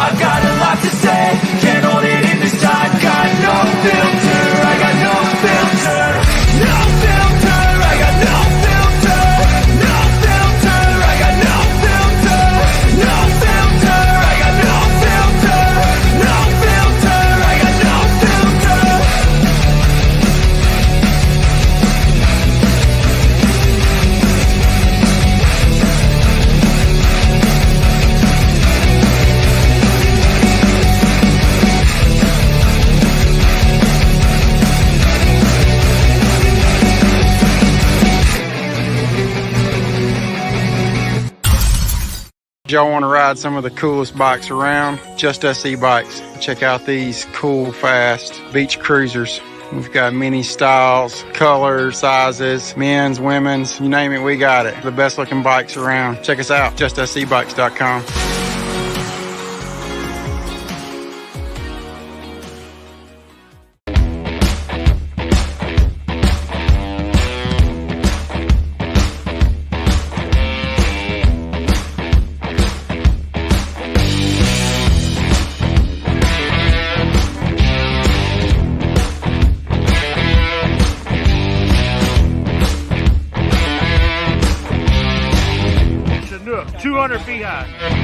I've got a lot to say, can't hold it in this time. Got no filter, I got no filter. No filter, I got no filter. No filter, I got no filter. No filter, I got no filter. No filter, I got no filter. Y'all want to ride some of the coolest bikes around? Just Us e-bikes. Check out these cool, fast beach cruisers. We've got many styles, colors, sizes, men's, women's, you name it, we got it. The best looking bikes around. Check us out, justusebikes.com. Chinook, 200 feet high.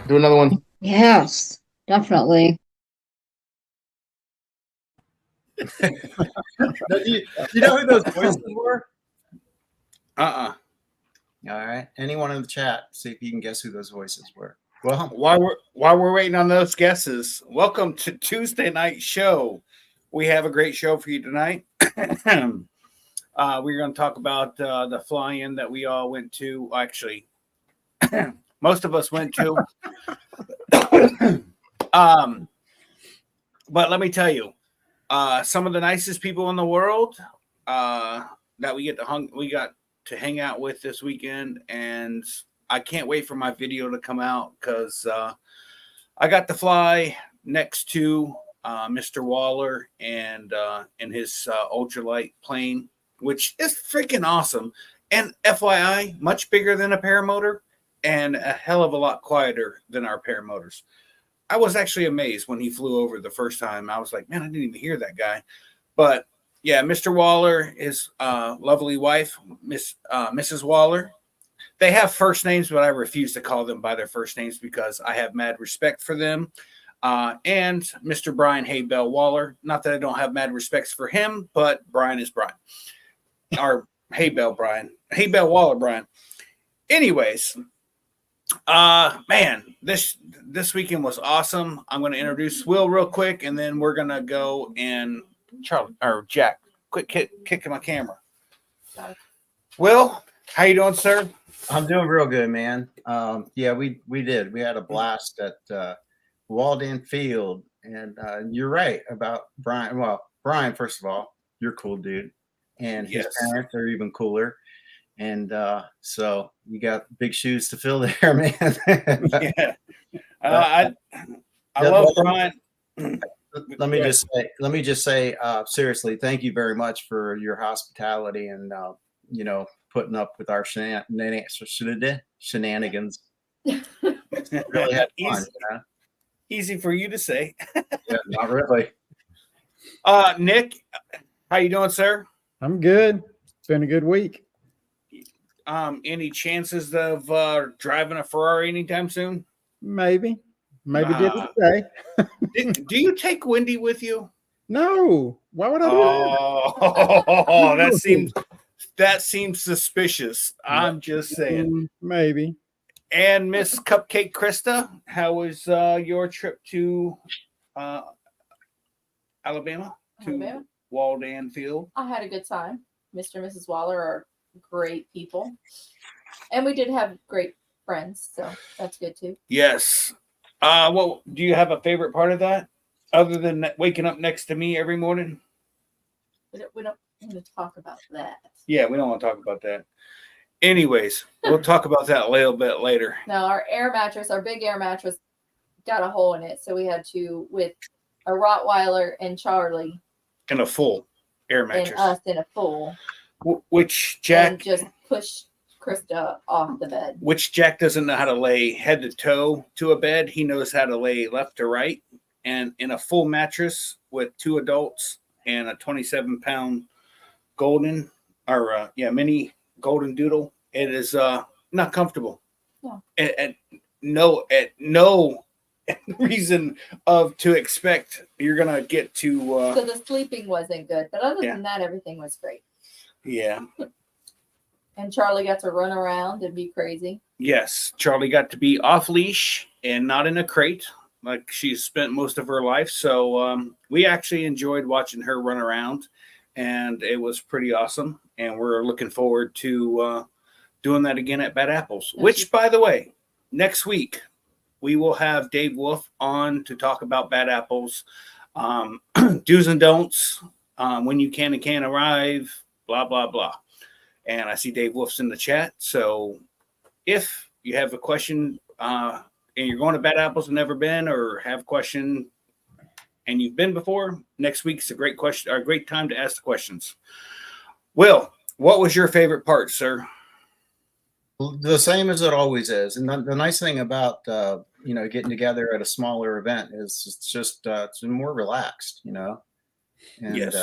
Do another one. Yes, definitely. Do you know who those voices were? Uh-uh. All right. Anyone in the chat, see if you can guess who those voices were. Well, While we're waiting on those guesses, welcome to Tuesday night show. We have a great show for you tonight. We're going to talk about the fly-in that we all went to. Actually, most of us went to. But let me tell you, some of the nicest people in the world that we got to hang out with this weekend, and I can't wait for my video to come out because I got to fly next to Mr. Waller and his ultralight plane, which is freaking awesome. And FYI, much bigger than a paramotor and a hell of a lot quieter than our paramotors. I was actually amazed when he flew over the first time. I was like, man, I didn't even hear that guy. But yeah, Mr. Waller, his lovely wife, Mrs. Waller. They have first names, but I refuse to call them by their first names because I have mad respect for them. And Mr. Brian Haybell Waller. Not that I don't have mad respects for him, but Brian is Brian. Or Haybell Brian. Haybell Waller Brian. Anyways, man, this weekend was awesome. I'm going to introduce Will real quick, and then we're going to go and Charlie or Jack, quick kick my camera. Will, how you doing, sir? I'm doing real good, man. Yeah, we did. We had a blast at Walden Field, and you're right about Brian. Well, Brian, first of all, you're a cool dude, and his parents are even cooler. And so you got big shoes to fill there, man. Yeah, I love Brian. Let me just say, seriously, thank you very much for your hospitality and putting up with our shenanigans. Really had fun. Easy for you to say. Yeah, not really. Nick, how you doing, sir? I'm good. It's been a good week. Any chances of driving a Ferrari anytime soon? Maybe. Maybe didn't say. Do you take Wendy with you? No. Why would I do Oh, that seems suspicious. I'm just that? saying. Maybe. And Miss Cupcake Krista, how was your trip to Alabama to Alabama? Waldan Field? I had a good time. Mr. and Mrs. Waller are great people. And we did have great friends, so that's good too. Yes. Well, do you have a favorite part of that other than waking up next to me every morning? We don't want to talk about that. Yeah, we don't want to talk about that. Anyways, we'll talk about that a little bit later. Now, our big air mattress, got a hole in it. So we had to, with a Rottweiler and Charlie. In a full air mattress. And us in a full. Which Jack. And just push Krista off the bed. Which Jack doesn't know how to lay head to toe to a bed. He knows how to lay left to right. And in a full mattress with 2 adults and a 27-pound golden mini golden doodle, it is not comfortable. Yeah. At no reason to expect you're gonna get to. So the sleeping wasn't good, but other than that, everything was great. Yeah. And Charlie got to run around and be crazy. Yes, Charlie got to be off leash and not in a crate like she's spent most of her life. So we actually enjoyed watching her run around, and it was pretty awesome. And we're looking forward to doing that again at Bad Apples, which, by the way, next week we will have Dave Wolf on to talk about Bad Apples, do's and don'ts, when you can and can't arrive, blah, blah, blah. And I see Dave Wolf's in the chat. So if you have a question and you're going to Bad Apples and never been, or have a question and you've been before, next week's a great question, or a great time to ask the questions. Will, what was your favorite part, sir? The same as it always is. And the nice thing about getting together at a smaller event is it's just it's more relaxed, and Yes.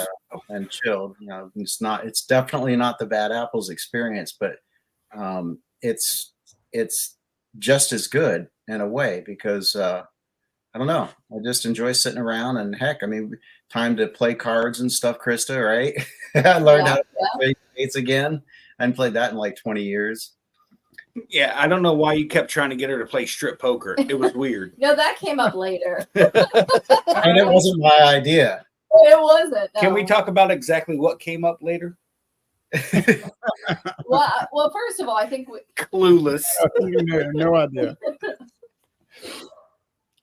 And chilled. It's definitely not the Bad Apples experience, but it's just as good in a way, because I don't know, I just enjoy sitting around, and heck, I mean, time to play cards and stuff, Krista, right? I learned how to play spades again. I hadn't played that in like 20 years. Yeah, I don't know why you kept trying to get her to play strip poker. It was weird. No, that came up later. And it wasn't my idea. It wasn't. No. Can we talk about exactly what came up later? Well, first of all, I think Clueless. No idea.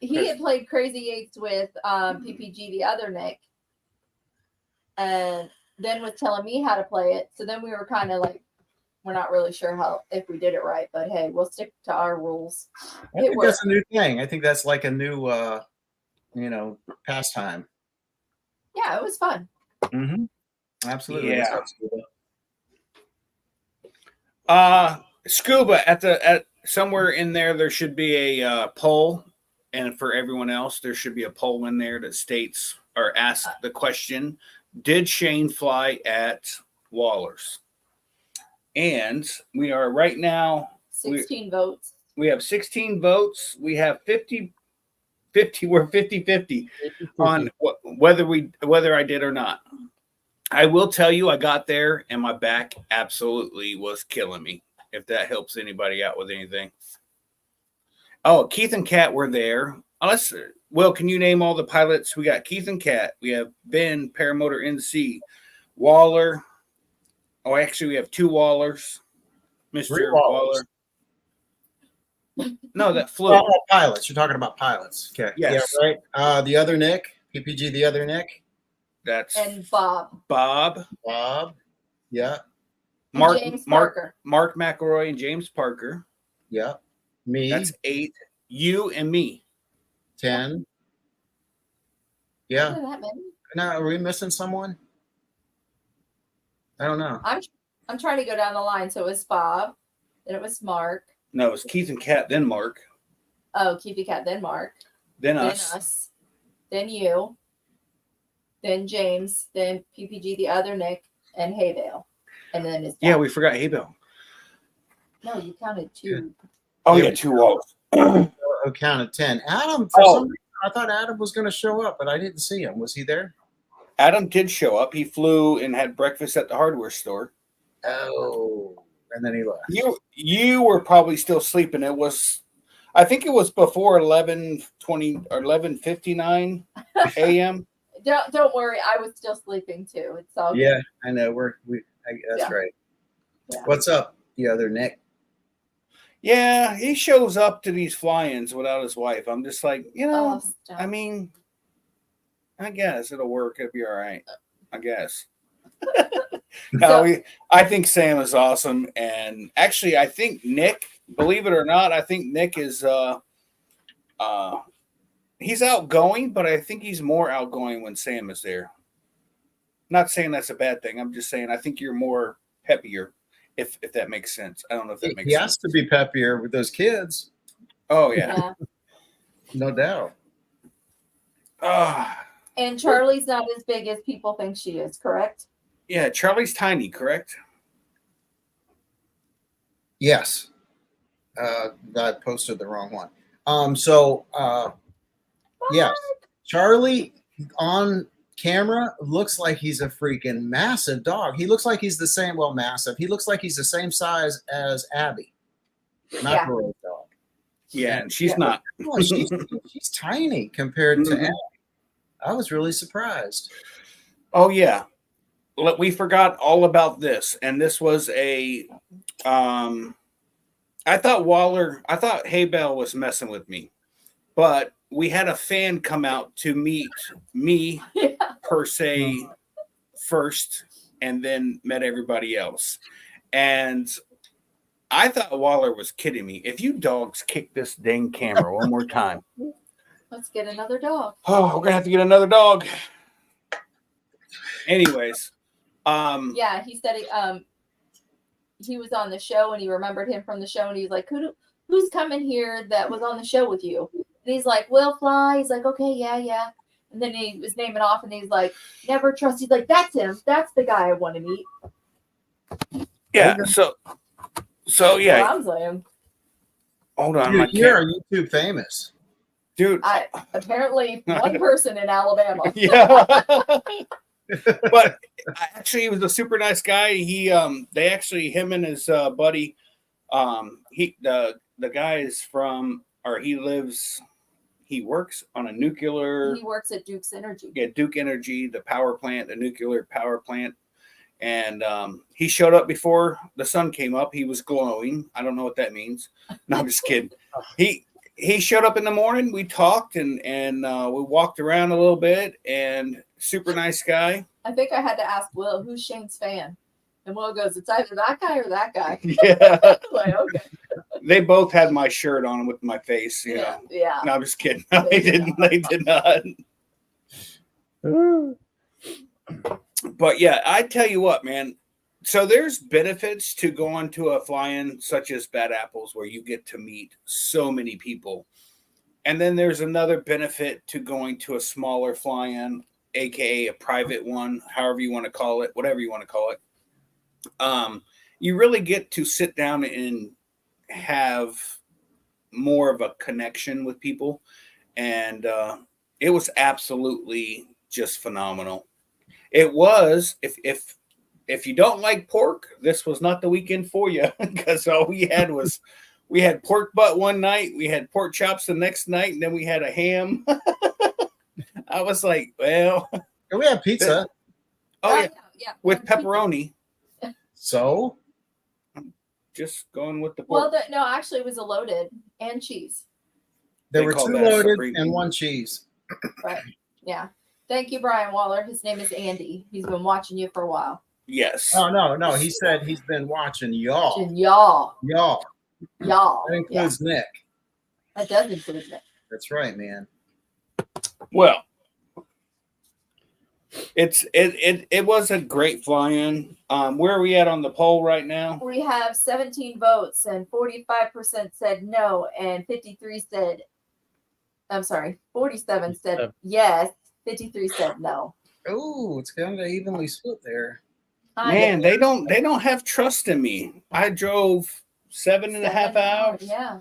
he had played Crazy Eights with PPG, the other Nick, and then was telling me how to play it. So then we were kind of like, we're not really sure if we did it right, but hey, we'll stick to our rules. I think that's a new thing. I think that's like a new, pastime. Yeah, it was fun. Mm-hmm. Absolutely. Yeah. Scuba at somewhere in there should be a poll, and for everyone else, there should be a poll in there that states or asks the question: did Shane fly at Waller's? And we are right now 16 votes. We have 16 votes. We have 50. We're 50-50 on whether I did or not. I will tell you, I got there and my back absolutely was killing me. If that helps anybody out with anything. Oh, Keith and Kat were there. Will, can you name all the pilots? We got Keith and Kat. We have Ben, Paramotor NC, Waller. Oh, actually, we have 2 Wallers. Mr. Waller. No, that flew. Pilots. You're talking about pilots. Okay. Yes. Yeah, right. The other Nick, PPG, the other Nick. And Bob. Yeah. James Parker. Mark McElroy and James Parker. Yeah. Me. That's 8. You and me. 10. Yeah. That many? Now, are we missing someone? I don't know. I'm trying to go down the line. So it was Bob. Then it was Mark. No, it was Keith and Kat, then Mark. Oh, Keith and Kat, then Mark. Then us. Then you. Then James. Then PPG, the other Nick, and Haydale. And then his dad. Yeah, we forgot Haybell. No, you counted 2. Oh, yeah, 2 Wallers. a count of 10. Adam, for Oh. some reason, I thought Adam was going to show up, but I didn't see him. Was he there? Adam did show up. He flew and had breakfast at the hardware store. Oh, and then he left. You were probably still sleeping. I think it was before 11:20 or 11:59 a.m. Don't worry, I was still sleeping too. It's all good. Yeah, I know. That's Yeah. right. Yeah. What's up, the other Nick? Yeah, he shows up to these fly-ins without his wife. I'm just like, Oh, stop. I mean, I guess it'll work. It'll be all right. I guess. I think Sam is awesome, and actually, I think Nick. Believe it or not, I think Nick is. He's outgoing, but I think he's more outgoing when Sam is there. Not saying that's a bad thing. I'm just saying I think you're more peppier, if that makes sense. I don't know if that makes He sense. has to be peppier with those kids, Oh yeah. no doubt. And Charlie's not as big as people think she is, correct? Yeah, Charlie's tiny, correct? Yes. I posted the wrong one. Yes, Charlie on camera looks like he's a freaking massive dog. He looks like he's the same, massive. He looks like he's the same size as Abby, not Roy's dog. Yeah, and she's not. Oh, she's tiny compared to Abby. I was really surprised. Oh yeah, we forgot all about this, and this was a. I thought Haybell was messing with me, but we had a fan come out to meet me per se first, and then met everybody else, and I thought Waller was kidding me. If you dogs kick this dang camera one more time, Let's get another dog. oh, we're gonna have to get another dog. Anyways, Yeah, he said he was on the show and he remembered him from the show and he was like, who's coming here that was on the show with you? And he's like, Will Fly. He's like, okay, yeah. And then he was naming off and he's like, never trust. He's like, that's him. That's the guy I want to meet. yeah. So yeah. That's what I'm saying. Hold on, Dude, here are YouTube famous. dude. Apparently one person in Alabama. Yeah. But actually, he was a super nice guy. Him and his buddy, the guy is from, or he works on a nuclear. He works at Duke's Energy. Yeah, Duke Energy, the power plant, the nuclear power plant. And he showed up before the sun came up. He was glowing. I don't know what that means. No, I'm just kidding. He showed up in the morning. We talked and we walked around a little bit, and super nice guy. I think I had to ask Will, who's Shane's fan? And Will goes, it's either that guy or that guy. Yeah. Like, okay. They both had my shirt on with my face. Yeah. No, I'm just kidding. No, they didn't. They did not. But yeah, I tell you what, man. So there's benefits to going to a fly-in such as Bad Apples where you get to meet so many people. And then there's another benefit to going to a smaller fly-in, aka a private one, however you want to call it, whatever you want to call it. You really get to sit down and have more of a connection with people. And it was absolutely just phenomenal. It was, if you don't like pork, this was not the weekend for you, because all we had pork butt one night, we had pork chops the next night, and then we had a ham. I was like, well, And we have pizza. yeah, with pepperoni. So Just going with the pork. Well, no, actually, it was a loaded and cheese. there They were call 2 that loaded Supreme. and 1 cheese. Right. Yeah. Thank you, Brian Waller. His name is Andy. He's been watching you for a while. Yes. Oh no, he said he's been watching y'all. And y'all. That Yeah. includes Nick. That does include Nick. That's right, man. Well, it was a great fly-in. Where are we at on the poll right now? We have 17 votes, and 45% said no, and 47 said yes, 53 said no. Oh, it's kind of evenly split there. Man, they don't have trust in me. I drove 7.5 hours. Yeah.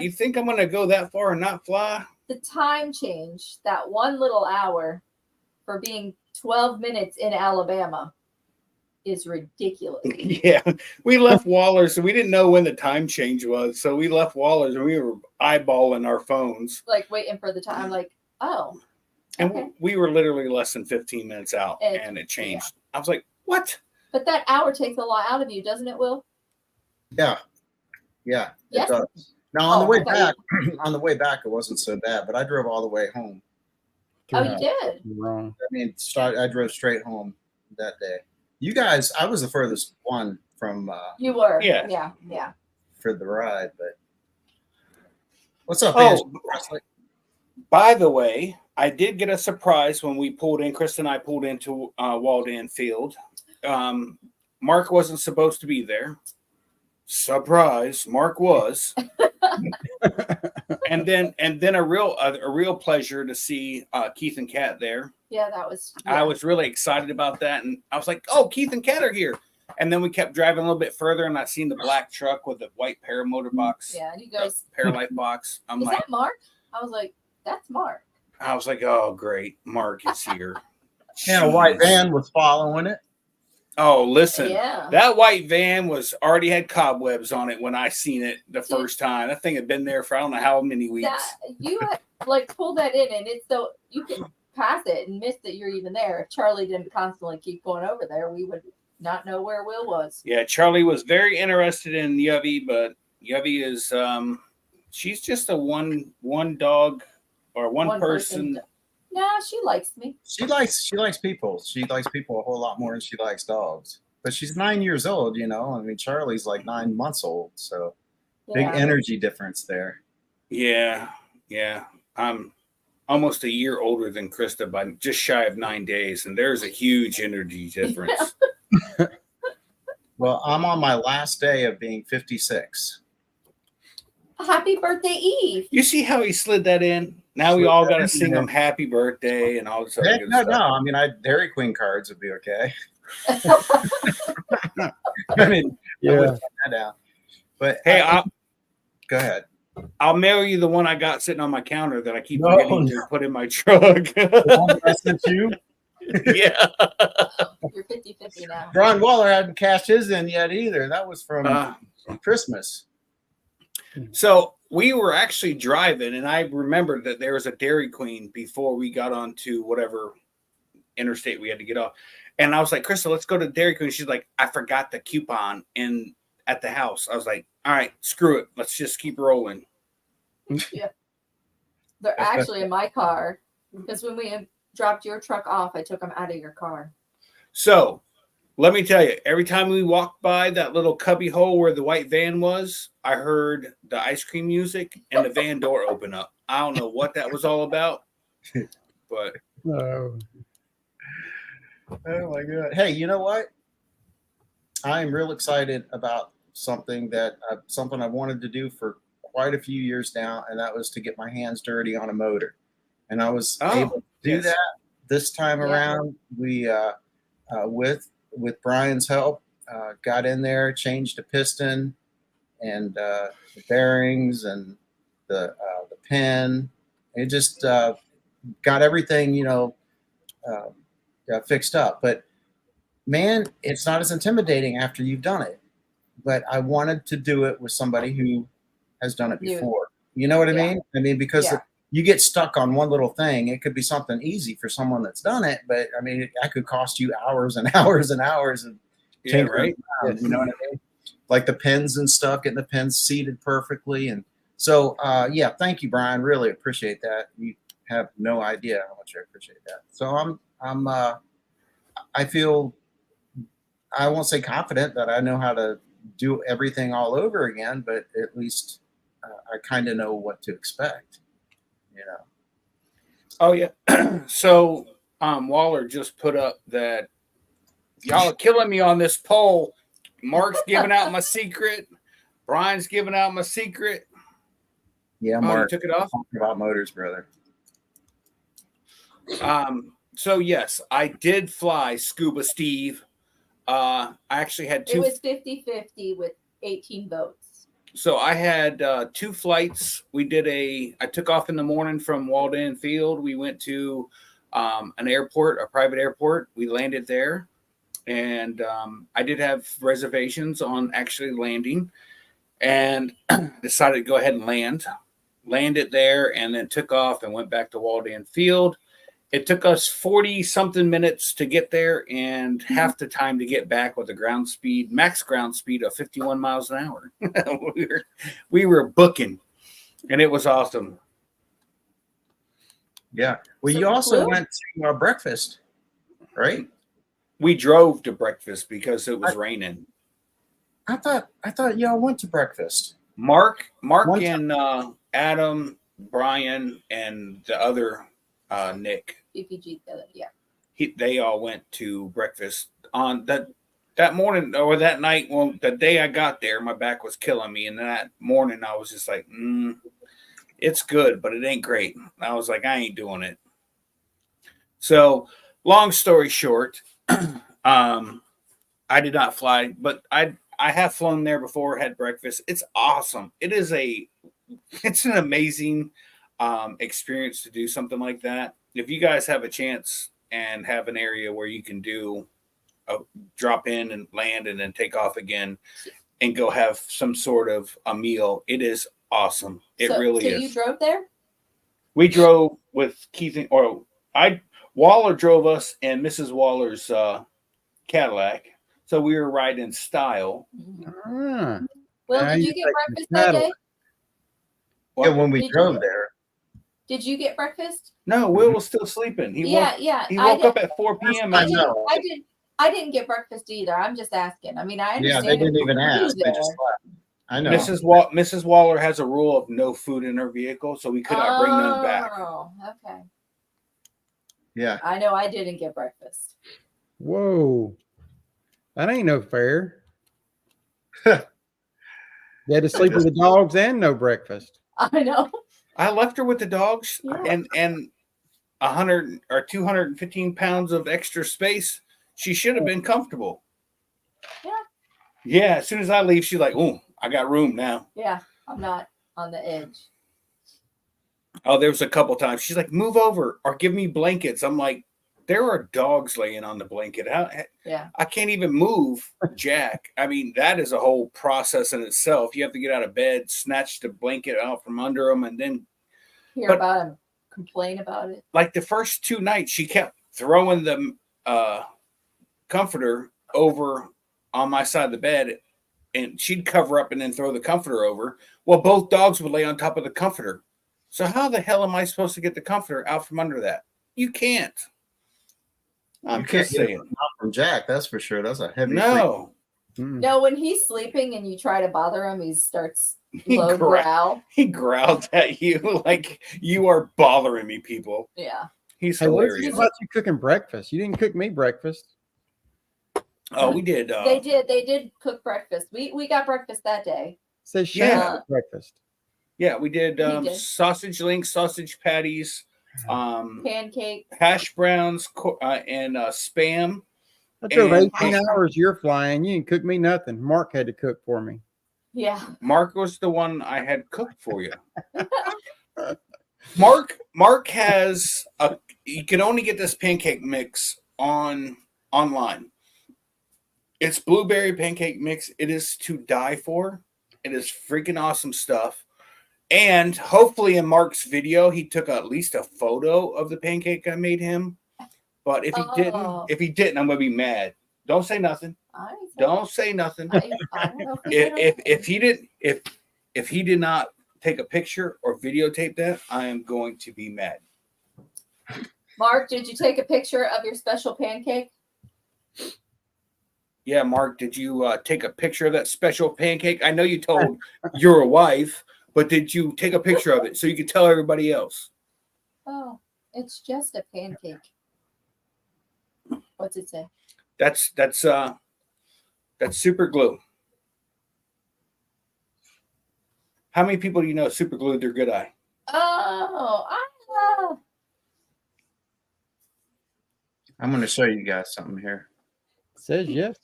You think I'm gonna go that far and not fly? The time change, that one little hour for being 12 minutes in Alabama is ridiculous. Yeah, we left Waller's, so we didn't know when the time change was. So we left Waller's and we were eyeballing our phones. Like waiting for the time. I'm like, oh. And Okay. we were literally less than 15 minutes out and it changed. I was like, what? But that hour takes a lot out of you, doesn't it, Will? Yeah. Yeah. Yes? It does. Now on the way I thought back, on the way back, it wasn't so bad, but I drove all the way home. Oh, you did? Wrong. I mean, I drove straight home that day. You guys, I was the furthest one from You were. Yeah. Yeah. for the ride, but what's up, Oh, Angela Presley? by the way, I did get a surprise when we pulled in. Chris and I pulled into Walden Field. Mark wasn't supposed to be there. Surprise, Mark was. and then a real pleasure to see Keith and Kat there. Yeah, that was. I was really excited about that, and I was like, "Oh, Keith and Kat are here!" And then we kept driving a little bit further, and I seen the black truck with the white paramotor box, Yeah, and he goes, Paralight box. I'm "Is like, that Mark?" I was like, "That's Mark." "Oh, great, Mark is here." Yeah, a white Jeez. van was following it. Oh, listen, Yeah. that white van was already had cobwebs on it when I seen it the first time. That thing had been there for I don't know how many weeks. That you had, like pull that in, and it's so you can pass it and miss that you're even there. If Charlie didn't constantly keep going over there, we would not know where Will was. Yeah, Charlie was very interested in Yuvie, but Yuvie is she's just a one dog or one person. No, she likes me. She likes people. She likes people a whole lot more than she likes dogs. But she's 9 years old, you know. I mean, Charlie's like 9 months old, so big Yeah. energy difference there. Yeah. I'm almost a year older than Krista by just shy of 9 days, and there's a huge energy difference. Well, I'm on my last day of being 56. Happy birthday, Eve. You see how he slid that in? Now we all got to sing him happy birthday and all this other good No. stuff. I mean, Dairy Queen cards would be okay. I mean, I would put that down. But Hey, go ahead. I'll mail you the one I got sitting on my counter that I keep No, forgetting to put in my truck. The one that I sent you. Yeah. You're 50-50 now. Brian Waller hadn't cashed his in yet either. That was from Christmas. So we were actually driving, and I remembered that there was a Dairy Queen before we got onto whatever interstate we had to get off. And I was like, Krista, let's go to Dairy Queen. She's like, I forgot the coupon at the house. I was like, all right, screw it. Let's just keep rolling. Yeah. They're actually in my car because when we dropped your truck off, I took them out of your car. So let me tell you, every time we walked by that little cubby hole where the white van was, I heard the ice cream music and the van door open up. I don't know what that was all about, but No. Oh my God. Hey, you know what? I'm real excited about something I've wanted to do for quite a few years now, and that was to get my hands dirty on a motor. And I was able to do that this time around. We with Brian's help, got in there, changed the piston and the bearings and the pin. It just got everything, fixed up. But man, it's not as intimidating after you've done it. But I wanted to do it with somebody who has done it before. You know what I mean? I mean, because you get stuck on one little thing. It could be something easy for someone that's done it, but I mean, that could cost you hours and hours and hours of tinkering around, you know what I mean? Like the pins and stuff, getting the pins seated perfectly. And so, thank you, Brian. Really appreciate that. You have no idea how much I appreciate that. So I feel, I won't say confident that I know how to do everything all over again, but at least I kind of know what to expect, Oh yeah. So Waller just put up that y'all are killing me on this poll. Mark's giving out my secret. Brian's giving out my secret. Yeah, Mark took it off. Talking about motors, brother. So yes, I did fly Scuba Steve. I actually had two. It was 50-50 with 18 votes. So I had 2 flights. I took off in the morning from Walden Field. We went to an airport, a private airport. We landed there. And I did have reservations on actually landing, and decided to go ahead and landed there, and then took off and went back to Walden Field. It took us 40 something minutes to get there and half the time to get back with a max ground speed of 51 miles an hour. we were booking, and it was awesome. Yeah. Well, So you also Blue? went to breakfast, right? We drove to breakfast because it was raining. I thought y'all went to breakfast. Mark One and Adam, Brian, and the other Nick, BPG, yeah. they all went to breakfast on that morning or that night. Well, the day I got there, my back was killing me, and that morning I was just like, it's good, but it ain't great. I was like, I ain't doing it. So, long story short, I did not fly, but I have flown there before, had breakfast. It's awesome. It's an amazing experience to do something like that. If you guys have a chance and have an area where you can do a drop in and land and then take off again and go have some sort of a meal, it is awesome. It really so is. You drove there? We drove with Keith Waller drove us and Mrs. Waller's Cadillac. So we were riding in style. Ah, Will, Now did you you get take breakfast the that paddle. day? Yeah, when we Did drove you- there. Did you get breakfast? No, Will was still sleeping. He Yeah. woke up at 4 p.m. I and know. didn't get breakfast either. I'm just asking. I mean, I Yeah, understand. they didn't even you ask. They there. just left. I know. Mrs. Waller has a rule of no food in her vehicle, so we could not bring none back. Oh, okay. Yeah. I know I didn't get breakfast. whoa. That ain't no fair. You had to sleep with the dogs and no breakfast. I know. I left her with the dogs Yeah. and 100 or 215 pounds of extra space. She should have been comfortable. Yeah. Yeah. As soon as I leave, she's like, "Oh, I got room now." Yeah, I'm not on the edge. Oh, there was a couple times she's like, "Move over or give me blankets." I'm like, there are dogs laying on the blanket. Yeah. I can't even move Jack. I mean, that is a whole process in itself. You have to get out of bed, snatch the blanket out from under them, and then Hear But- about him, complain about it. like the first 2 nights, she kept throwing the comforter over on my side of the bed, and she'd cover up and then throw the comforter over. Well, both dogs would lay on top of the comforter. So how the hell am I supposed to get the comforter out from under that? You can't. I'm You can't just get it saying. out from Jack. That's for sure. That's a heavy. No. Mm. No, when he's sleeping and you try to bother him, he starts He low growls. growl. He growled at you like you are bothering me, people. Yeah. He's Hey, what's hilarious. about you cooking breakfast? You didn't cook me breakfast. Oh, we did. They did cook breakfast. We got breakfast that day. Say Yeah. breakfast. Yeah, we did, did. sausage links, sausage patties, Pancake. hash browns, and spam. I drove And- 18 hours. You're flying. You didn't cook me nothing. Mark had to cook for me. Yeah. Mark was the one I had cooked for you. Mark has you can only get this pancake mix online. It's blueberry pancake mix. It is to die for. It is freaking awesome stuff. And hopefully in Mark's video, he took at least a photo of the pancake I made him. But if he Oh. didn't, I'm gonna be mad. Don't say nothing. I ain't saying- Don't say nothing. I don't know if he did or not. If he did not take a picture or videotape that, I am going to be mad. Mark, did you take a picture of your special pancake? Yeah, Mark, did you take a picture of that special pancake? I know you told your wife, but did you take a picture of it so you could tell everybody else? Oh, it's just a pancake. What's it say? That's super glue. How many people do you know super glued their good eye? Oh, I know. I'm going to show you guys something here. Says yes.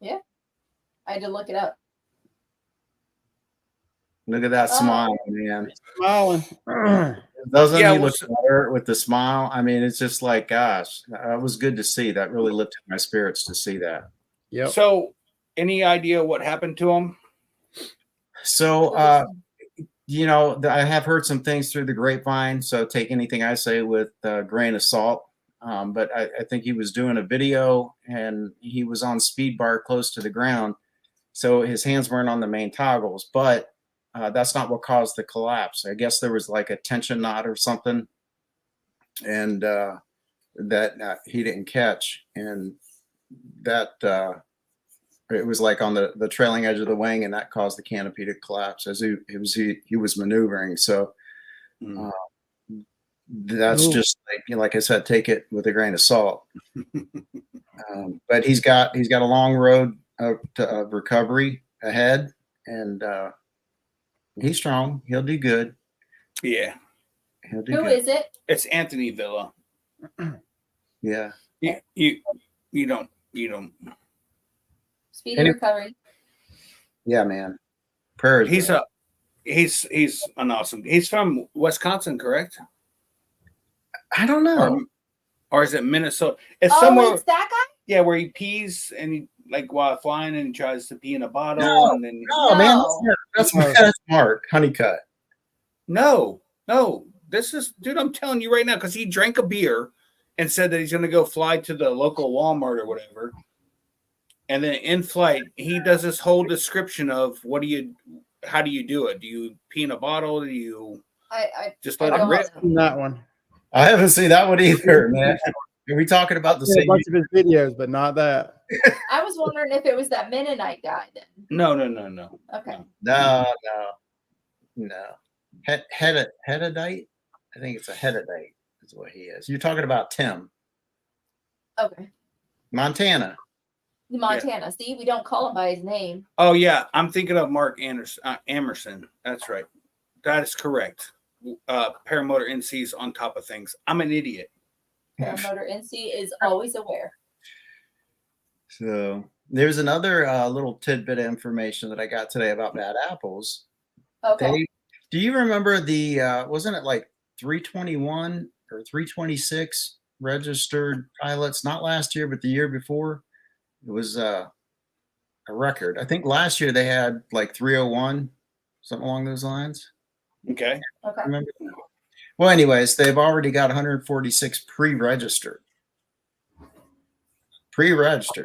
I had to look it up. Look at that Oh. smile, man. Smiling. Doesn't Yeah, he well, look better with the smile? I mean, it's just like, gosh, that was good to see. That really lifted my spirits to see that. Yep. So, any idea what happened to him? So, I have heard some things through the grapevine. So take anything I say with a grain of salt. But I think he was doing a video and he was on speed bar close to the ground. So his hands weren't on the main toggles, but that's not what caused the collapse. I guess there was like a tension knot or something, and that he didn't catch, and that it was like on the trailing edge of the wing, and that caused the canopy to collapse as he was maneuvering. So that's Ooh. just like I said, take it with a grain of salt. But he's got a long road of recovery ahead, and he's strong. He'll do good. Yeah. He'll do Who good. is it? It's Anthony Villa. Yeah. You don't. Speedy Any- recovery. Yeah, man. Prayers. He's bro. he's an awesome. He's from Wisconsin, correct? I don't know. Or is it Minnesota? It's Oh, somewhere. it's that guy? Yeah, where he pees and he like while flying and he tries to pee in a bottle No. and then Oh man, No. that's Mark Honeycutt. no. This is dude. I'm telling you right now because he drank a beer and said that he's going to go fly to the local Walmart or whatever. And then in flight, he does this whole description of how do you do it? Do you pee in a bottle? Do you I just let it don't rip? know. That one. I haven't seen that one either, man. Are we talking about the I've seen a same? bunch of his videos, but not that. I was wondering if it was that Mennonite guy then. No. Okay. No. Hedidite? I think it's a Hedidite is what he is. You're talking about Tim. Okay. Montana. Montana. See, we don't call him by his name. Oh yeah, I'm thinking of Mark Amerson. That's right. That is correct. Paramotor NC's on top of things. I'm an idiot. Paramotor NC is always aware. So there's another little tidbit of information that I got today about bad apples. Okay. Do you remember the wasn't it like 321 or 326 registered pilots? Not last year, but the year before. It was a record. I think last year they had like 301, something along those lines. Okay. Okay. Remember? Well, anyways, they've already got 146 pre-registered.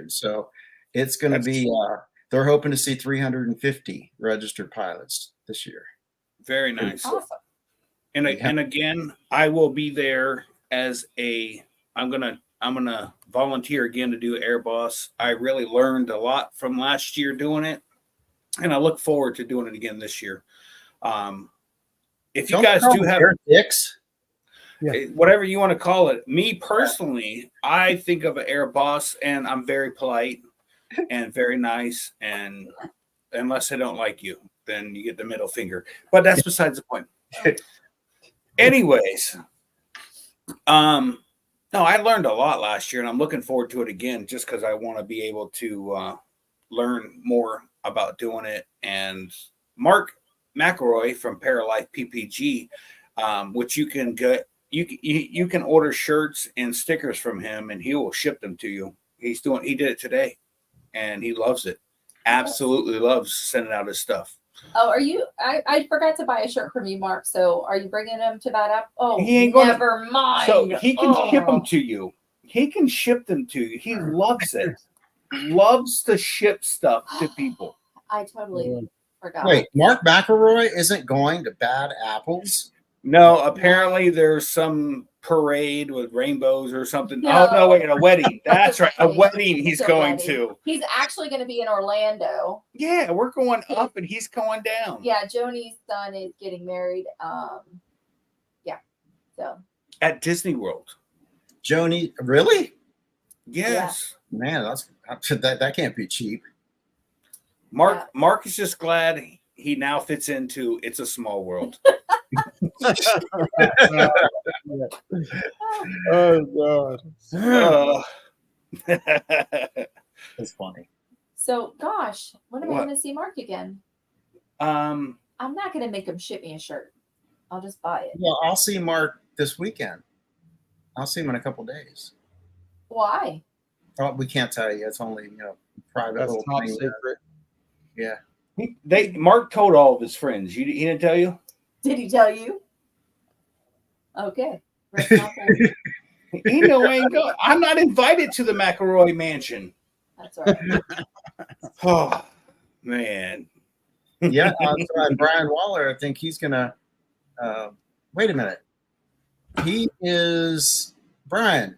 So it's going to be. They're hoping to see 350 registered pilots this year. Very nice. Awesome. And Yeah. and again, I will be there as I'm gonna volunteer again to do Air Boss. I really learned a lot from last year doing it, and I look forward to doing it again this year. If you guys do have dicks, whatever you want to call it, me personally, I think of an Air Boss, and I'm very polite and very nice, and unless I don't like you, then you get the middle finger. But that's besides the point. Anyways, no, I learned a lot last year, and I'm looking forward to it again just because I want to be able to learn more about doing it. And Mark McElroy from Paralife PPG, which you can get, you can order shirts and stickers from him, and he will ship them to you. He did it today, and he loves it. Absolutely loves sending out his stuff. Oh, are you? I forgot to buy a shirt from you, Mark. So are you bringing him to that app? Oh, He ain't gonna- never mind. So he can ship them to you. He can ship them to you. He loves it. Loves to ship stuff to people. I totally forgot. Wait, Mark McElroy isn't going to Bad Apples? No, apparently there's some parade with rainbows or something. No. Oh no, wait, a wedding. That's right, a wedding he's It's a going wedding. to. He's actually going to be in Orlando. Yeah, we're going up and he's going down. Yeah, Joni's son is getting married. Yeah. So At Disney World. Joni, really? Yes. Man, that can't be cheap. Mark is just glad he now fits into It's a Small World. Oh God. That's funny. So gosh, when am I What? going to see Mark again? I I'm not gonna make him ship me a shirt. I'll just buy it. Well, I'll see Mark this weekend. I'll see him in a couple days. Why? Oh, we can't tell you. It's only private That's little top thing. secret. Yeah. Mark told all of his friends. He didn't tell you? Did he tell you? Okay. Responsible. He know I ain't going. I'm not invited to the McElroy mansion. That's all right. Oh man. Yeah. And Brian Waller, I think he's gonna. Wait a minute. He is Brian.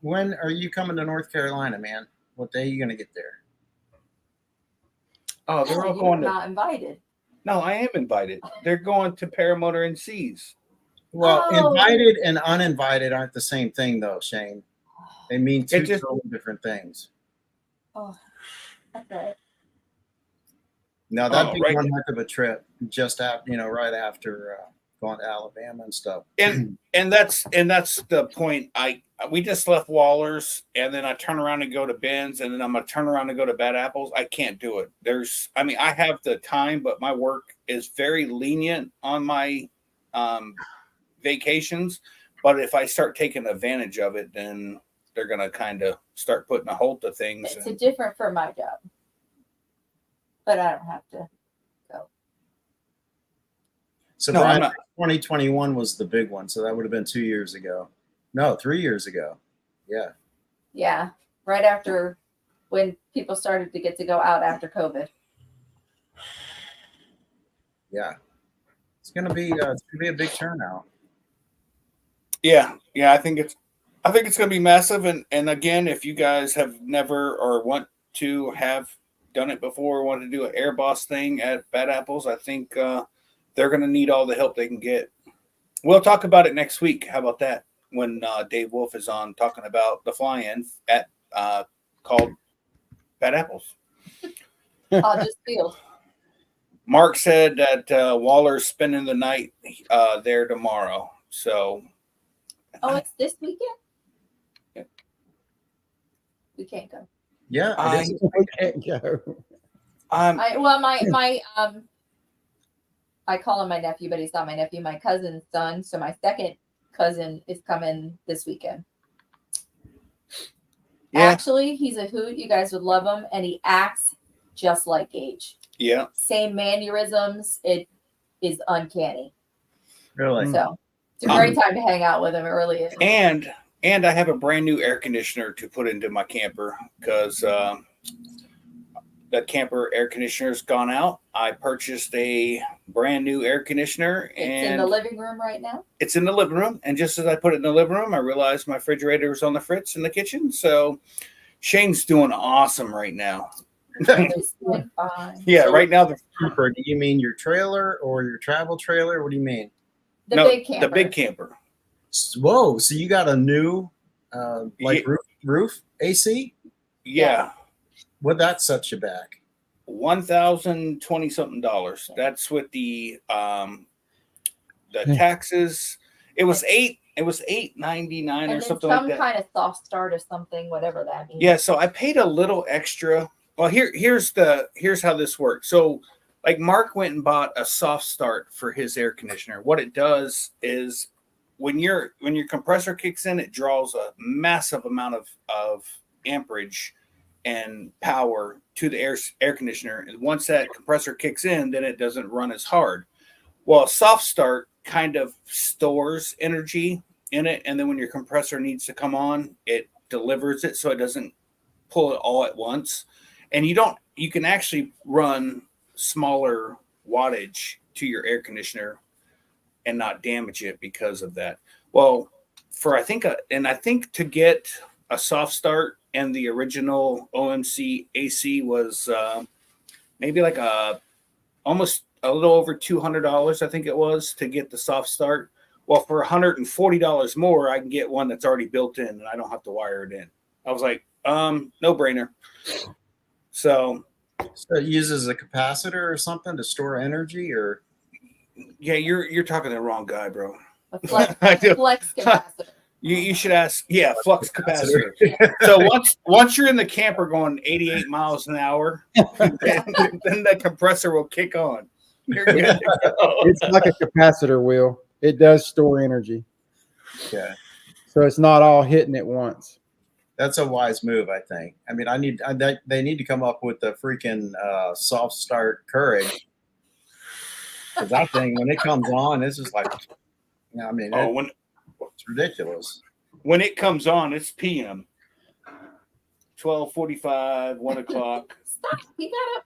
When are you coming to North Carolina, man? What day are you gonna get there? Oh, they're all You're going to. not invited. No, I am invited. They're going to Paramotor and Seas. Well, Oh. invited and uninvited aren't the same thing, though, Shane. They mean two just- totally different things. Oh, that's right. No, that'd Oh, be right. one heck of a trip. Just after, right after going to Alabama and stuff. And that's the point. We just left Waller's, and then I turn around and go to Ben's, and then I'm gonna turn around and go to Bad Apples. I can't do it. I have the time, but my work is very lenient on my vacations. But if I start taking advantage of it, then they're gonna kind of start putting a hold to things. It's different for my job, but I don't have to go. So, No, Brian, I'm not. 2021 was the big one. So that would have been 2 years ago. No, 3 years ago. Yeah. Yeah, right after when people started to get to go out after COVID. Yeah. It's gonna be a big turnout. Yeah. I think it's gonna be massive. And again, if you guys have never or want to have done it before, want to do an Air Boss thing at Bad Apples, I think they're gonna need all the help they can get. We'll talk about it next week. How about that? When Dave Wolf is on talking about the fly-in at called Bad Apples. Hodges Field. Mark said that Waller's spending the night there tomorrow. So Oh, it's this weekend? Yep. We can't go. Yeah, I- it is. We can't go. I call him my nephew, but he's not my nephew, my cousin's son. So my second cousin is coming this weekend. Yeah. Actually, he's a hoot. You guys would love him, and he acts just like Gage. yeah. Same mannerisms. It is uncanny. Really. So it's a great time to hang out with him. It really is. And I have a brand new air conditioner to put into my camper because the camper air conditioner's gone out. I purchased a brand new air conditioner, It's in and the living room right now. it's in the living room. And just as I put it in the living room, I realized my refrigerator was on the fritz in the kitchen. So Shane's doing awesome right now. It's doing fine. Yeah, right now the Camper, do you mean your trailer or your travel trailer? What do you mean? Big camper. The big camper. Whoa! So you got a new Yeah. roof AC? Yeah. Would that set you back? $1,020 something. That's with the taxes. It was $8.99 And or then something some like that. kind of soft start or something, whatever that means. Yeah, so I paid a little extra. Well, here's how this works. So like Mark went and bought a soft start for his air conditioner. What it does is when your compressor kicks in, it draws a massive amount of amperage and power to the air conditioner. And once that compressor kicks in, then it doesn't run as hard. Well, a soft start kind of stores energy in it, and then when your compressor needs to come on, it delivers it so it doesn't pull it all at once. And you can actually run smaller wattage to your air conditioner and not damage it because of that. Well, I think to get a soft start and the original OMC AC was maybe like almost a little over $200, I think it was, to get the soft start. Well, for $140 more, I can get one that's already built in and I don't have to wire it in. I was like, no brainer. So it uses a capacitor or something to store energy, or yeah, you're talking to the wrong guy, bro. A flex, I do. flex capacitor. You should ask, flux capacitor. So once you're in the camper going 88 miles an hour, then the compressor will kick on. You're good. It's like a capacitor, Will. It does store energy. Yeah. So it's not all hitting at once. That's a wise move, I think. I mean, they need to come up with the freaking soft start Courage. Because that thing, when it comes on, it's just like, I mean, it's ridiculous. When it comes on, it's PM. 12:45, 1 o'clock. Stop. He got up.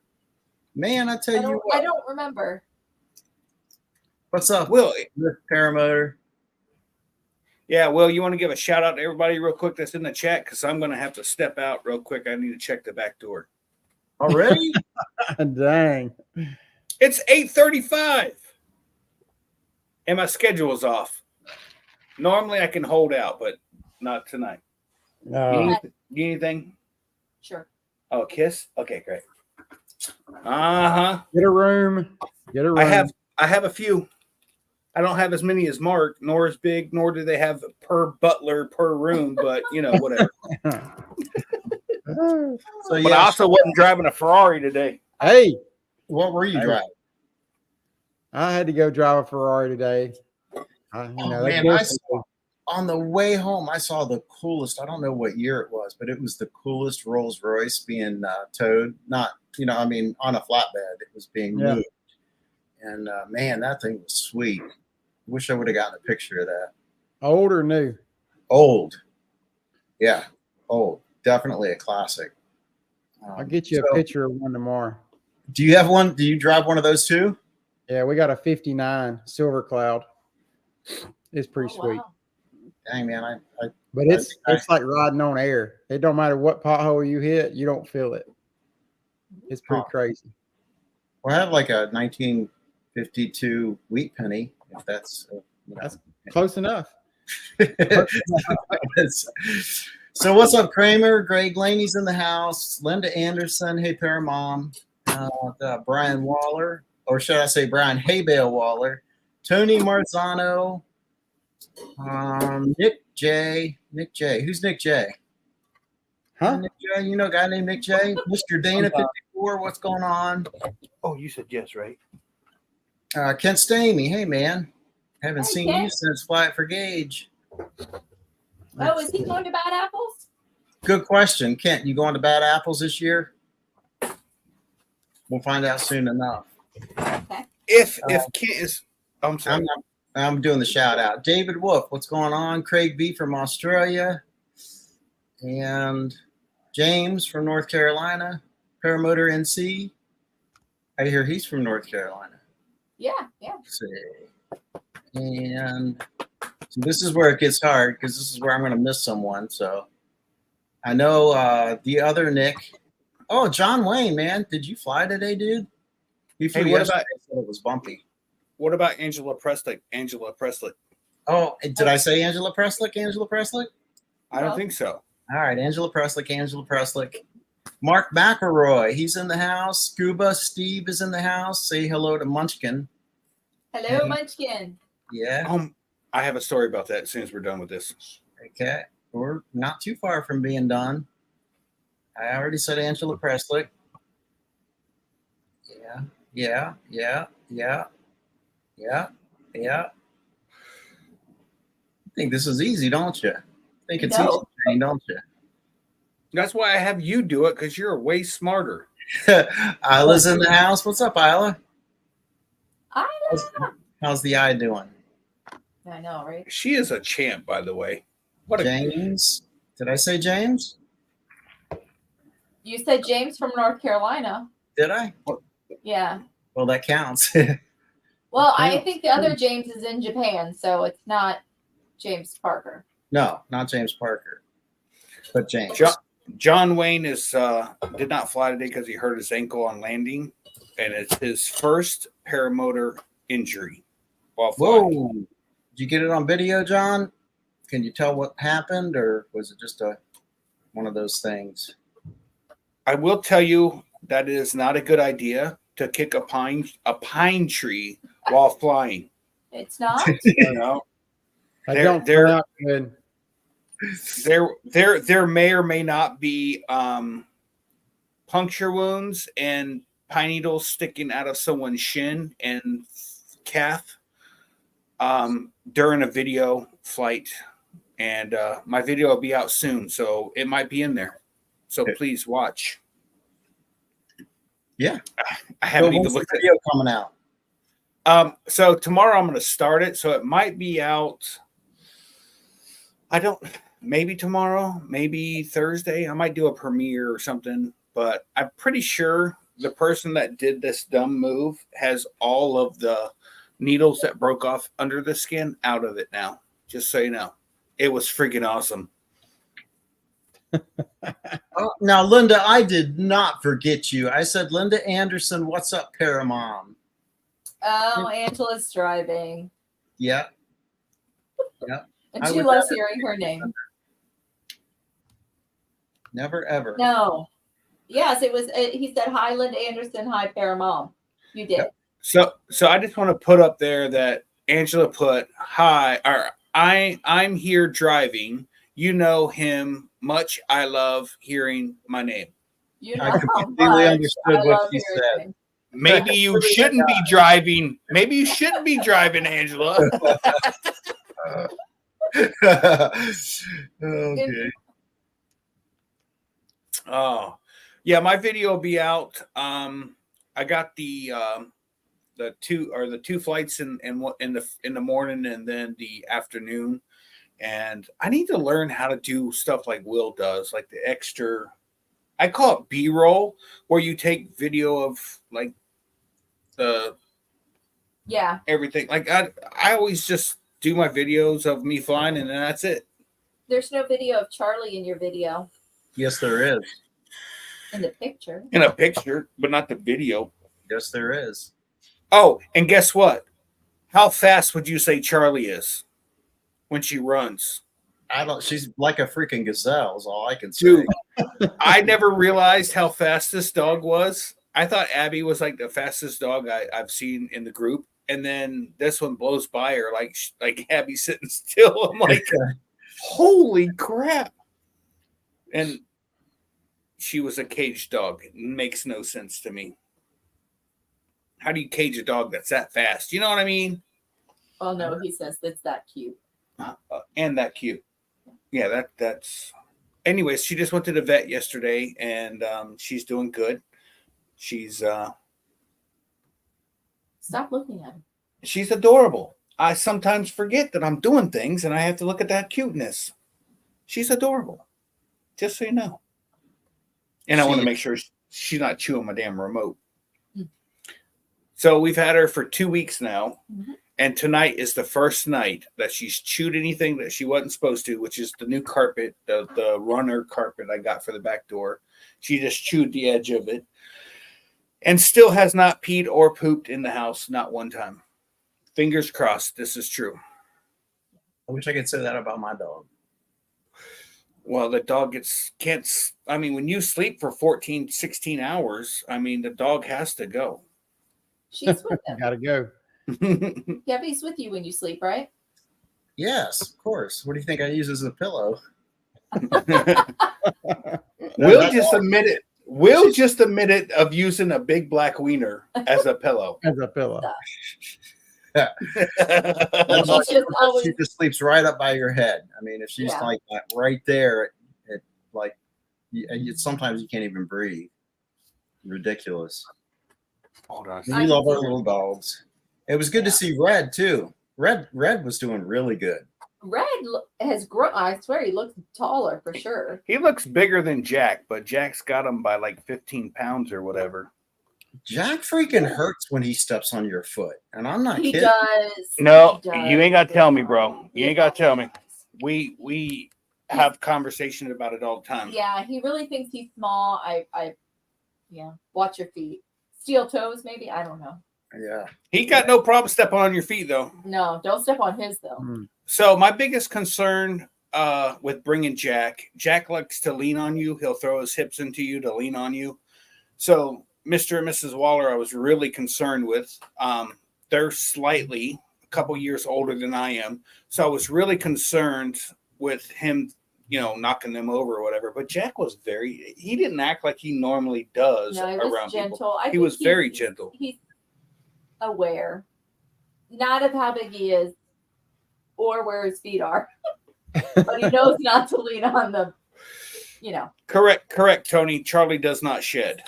Man, I tell you what. I don't remember. What's up, Will? Paramotor? Yeah, Will, you want to give a shout out to everybody real quick that's in the chat? Because I'm going to have to step out real quick. I need to check the back door. Already? Dang. It's 8:35. And my schedule is off. Normally I can hold out, but not tonight. No. You need anything? Sure. Oh, a kiss? Okay, great. Uh-huh. Get a room. Get a room. I have a few. I don't have as many as Mark, nor as big, nor do they have per butler per room, but whatever. So But I also wasn't driving a Ferrari today. Hey, what were you driving? I had to go drive a Ferrari today. On the way home, I saw the coolest. I don't know what year it was, but it was the coolest Rolls Royce being towed. Not, on a flatbed. It was being moved. And man, that thing was sweet. Wish I would have gotten a picture of that. Old or new? Old. Yeah, old. Definitely a classic. I'll get you a picture of one tomorrow. Do you have one? Do you drive one of those too? Yeah, we got a 59 Silver Cloud. It's pretty sweet. Wow. Dang, man. But it's like riding on air. It don't matter what pothole you hit, you don't feel it. It's pretty crazy. Well, I have like a 1952 wheat penny, if that's that's close enough. So what's up, Kramer? Greg Laney's in the house. Linda Anderson. Hey, Paramom. Brian Waller, or should I say Brian Haybale Waller? Tony Marzano. Nick J. Who's Nick J? Huh? Nick J. You know a guy named Nick J? Mr. Dana 54. What's going on? Oh, you said yes, right? Kent Stamey. Hey, man. Haven't seen Kent. you since Flight for Gage. Oh, is he going to Bad Apples? Good question. Kent, you going to Bad Apples this year? We'll find out soon enough. Okay. If Kent is, I'm sorry. I'm doing the shout out. David Wolf, what's going on? Craig B from Australia. And James from North Carolina. Paramotor NC. I hear he's from North Carolina. Yeah. Let's see. And so this is where it gets hard because this is where I'm going to miss someone. So I know the other Nick. Oh, John Wayne, man. Did you fly today, dude? You flew yesterday. Said it was bumpy. What about Angela Preslick? Oh, did I say Angela Preslick? I don't think so. All right, Angela Preslick. Mark McElroy, he's in the house. Scuba Steve is in the house. Say hello to Munchkin. Hello, Munchkin. Yeah. I have a story about that as soon as we're done with this. Okay. We're not too far from being done. I already said Angela Preslick. Yeah. I think this is easy, don't you? I think it's easy, Jane, don't you? That's why I have you do it, because you're way smarter. Isla's in the house. What's up, Isla? Isla. How's the eye doing? I know, right? She is a champ, by the way. James. Did I say James? You said James from North Carolina. Did I? Yeah. Well, that counts. Well, I think the other James is in Japan, so it's not James Parker. No, not James Parker, but James. John Wayne is did not fly today because he hurt his ankle on landing, and it's his first paramotor injury while flying. Whoa! Did you get it on video, John? Can you tell what happened, or was it just one of those things? I will tell you that it is not a good idea to kick a pine tree while flying. It's not. There may or may not be puncture wounds, and pine needles sticking out of someone's shin and calf during a video flight. And my video will be out soon, so it might be in there. So please watch. Yeah. I haven't So even when's the looked at video coming out. So tomorrow I'm going to start it. So it might be out. Maybe tomorrow, maybe Thursday. I might do a premiere or something, but I'm pretty sure the person that did this dumb move has all of the needles that broke off under the skin out of it now. Just so you know. It was freaking awesome. Now, Linda, I did not forget you. I said, Linda Anderson, what's up, Paramom? Oh, Angela's driving. Yeah. Yeah. And she loves hearing her name. Never, ever. No. Yes, it was. He said, hi, Linda Anderson. Hi, Paramom. You did. So I just want to put up there that Angela put, hi, or I'm here driving. You know him much. I love hearing my name. You know I how completely much understood I what love she hearing said. your name. Maybe you shouldn't be driving. Maybe you shouldn't be driving, Angela. Okay. Oh, yeah, my video will be out. I got the two flights in the morning and then the afternoon, and I need to learn how to do stuff like Will does, like the extra. I call it B-roll, where you take video of like the everything. Like I always just do my videos of me flying, and then that's it. There's no video of Charlie in your video. Yes, there is. In the picture. In a picture, but not the video. Yes, there is. Oh, and guess what? How fast would you say Charlie is when she runs? She's like a freaking gazelle is all I can say. Dude, I never realized how fast this dog was. I thought Abby was like the fastest dog I've seen in the group. And then this one blows by her like Abby sitting still. I'm like, holy crap. And she was a caged dog. It makes no sense to me. How do you cage a dog that's that fast? You know what I mean? Oh, no, he says it's that cute. And that cute. Yeah, that's. Anyways, she just went to the vet yesterday, and she's doing good. She's Stop looking at him. She's adorable. I sometimes forget that I'm doing things, and I have to look at that cuteness. She's adorable. Just so you know. And I want to make sure she's not chewing my damn remote. So we've had her for 2 weeks now. Mm-hmm. And tonight is the first night that she's chewed anything that she wasn't supposed to, which is the new carpet, the runner carpet I got for the back door. She just chewed the edge of it and still has not peed or pooped in the house, not one time. Fingers crossed, this is true. I wish I could say that about my dog. Well, the dog when you sleep for 14, 16 hours, the dog has to go. She's with him. Gotta go. Yeah, he's with you when you sleep, right? Yes, of course. What do you think I use as a pillow? Will just admitted of using a big black wiener as a pillow. As a pillow. She just sleeps right up by your head. If she's like that right there, sometimes you can't even breathe. Ridiculous. Hold on. We love our little dogs. It was good to see Red too. Red was doing really good. Red has grown. I swear he looks taller for sure. He looks bigger than Jack, but Jack's got him by like 15 pounds or whatever. Jack freaking hurts when he steps on your foot, and I'm not He kidding. does. No, He does. you ain't got to tell me, bro. You ain't got to tell me. We have conversations about it all the time. Yeah, he really thinks he's small. Watch your feet. Steel toes, maybe. I don't know. Yeah. He got no problem stepping on your feet, though. No, don't step on his, though. So my biggest concern with bringing Jack likes to lean on you. He'll throw his hips into you to lean on you. So Mr. and Mrs. Waller, I was really concerned with. They're slightly a couple years older than I am. So I was really concerned with him knocking them over or whatever. But Jack was he didn't act like he normally does No, he was around gentle. people. I He think was very gentle. He's aware, not of how big he is or where his feet are, but he knows not to lean on them. Correct, Tony. Charlie does not shed,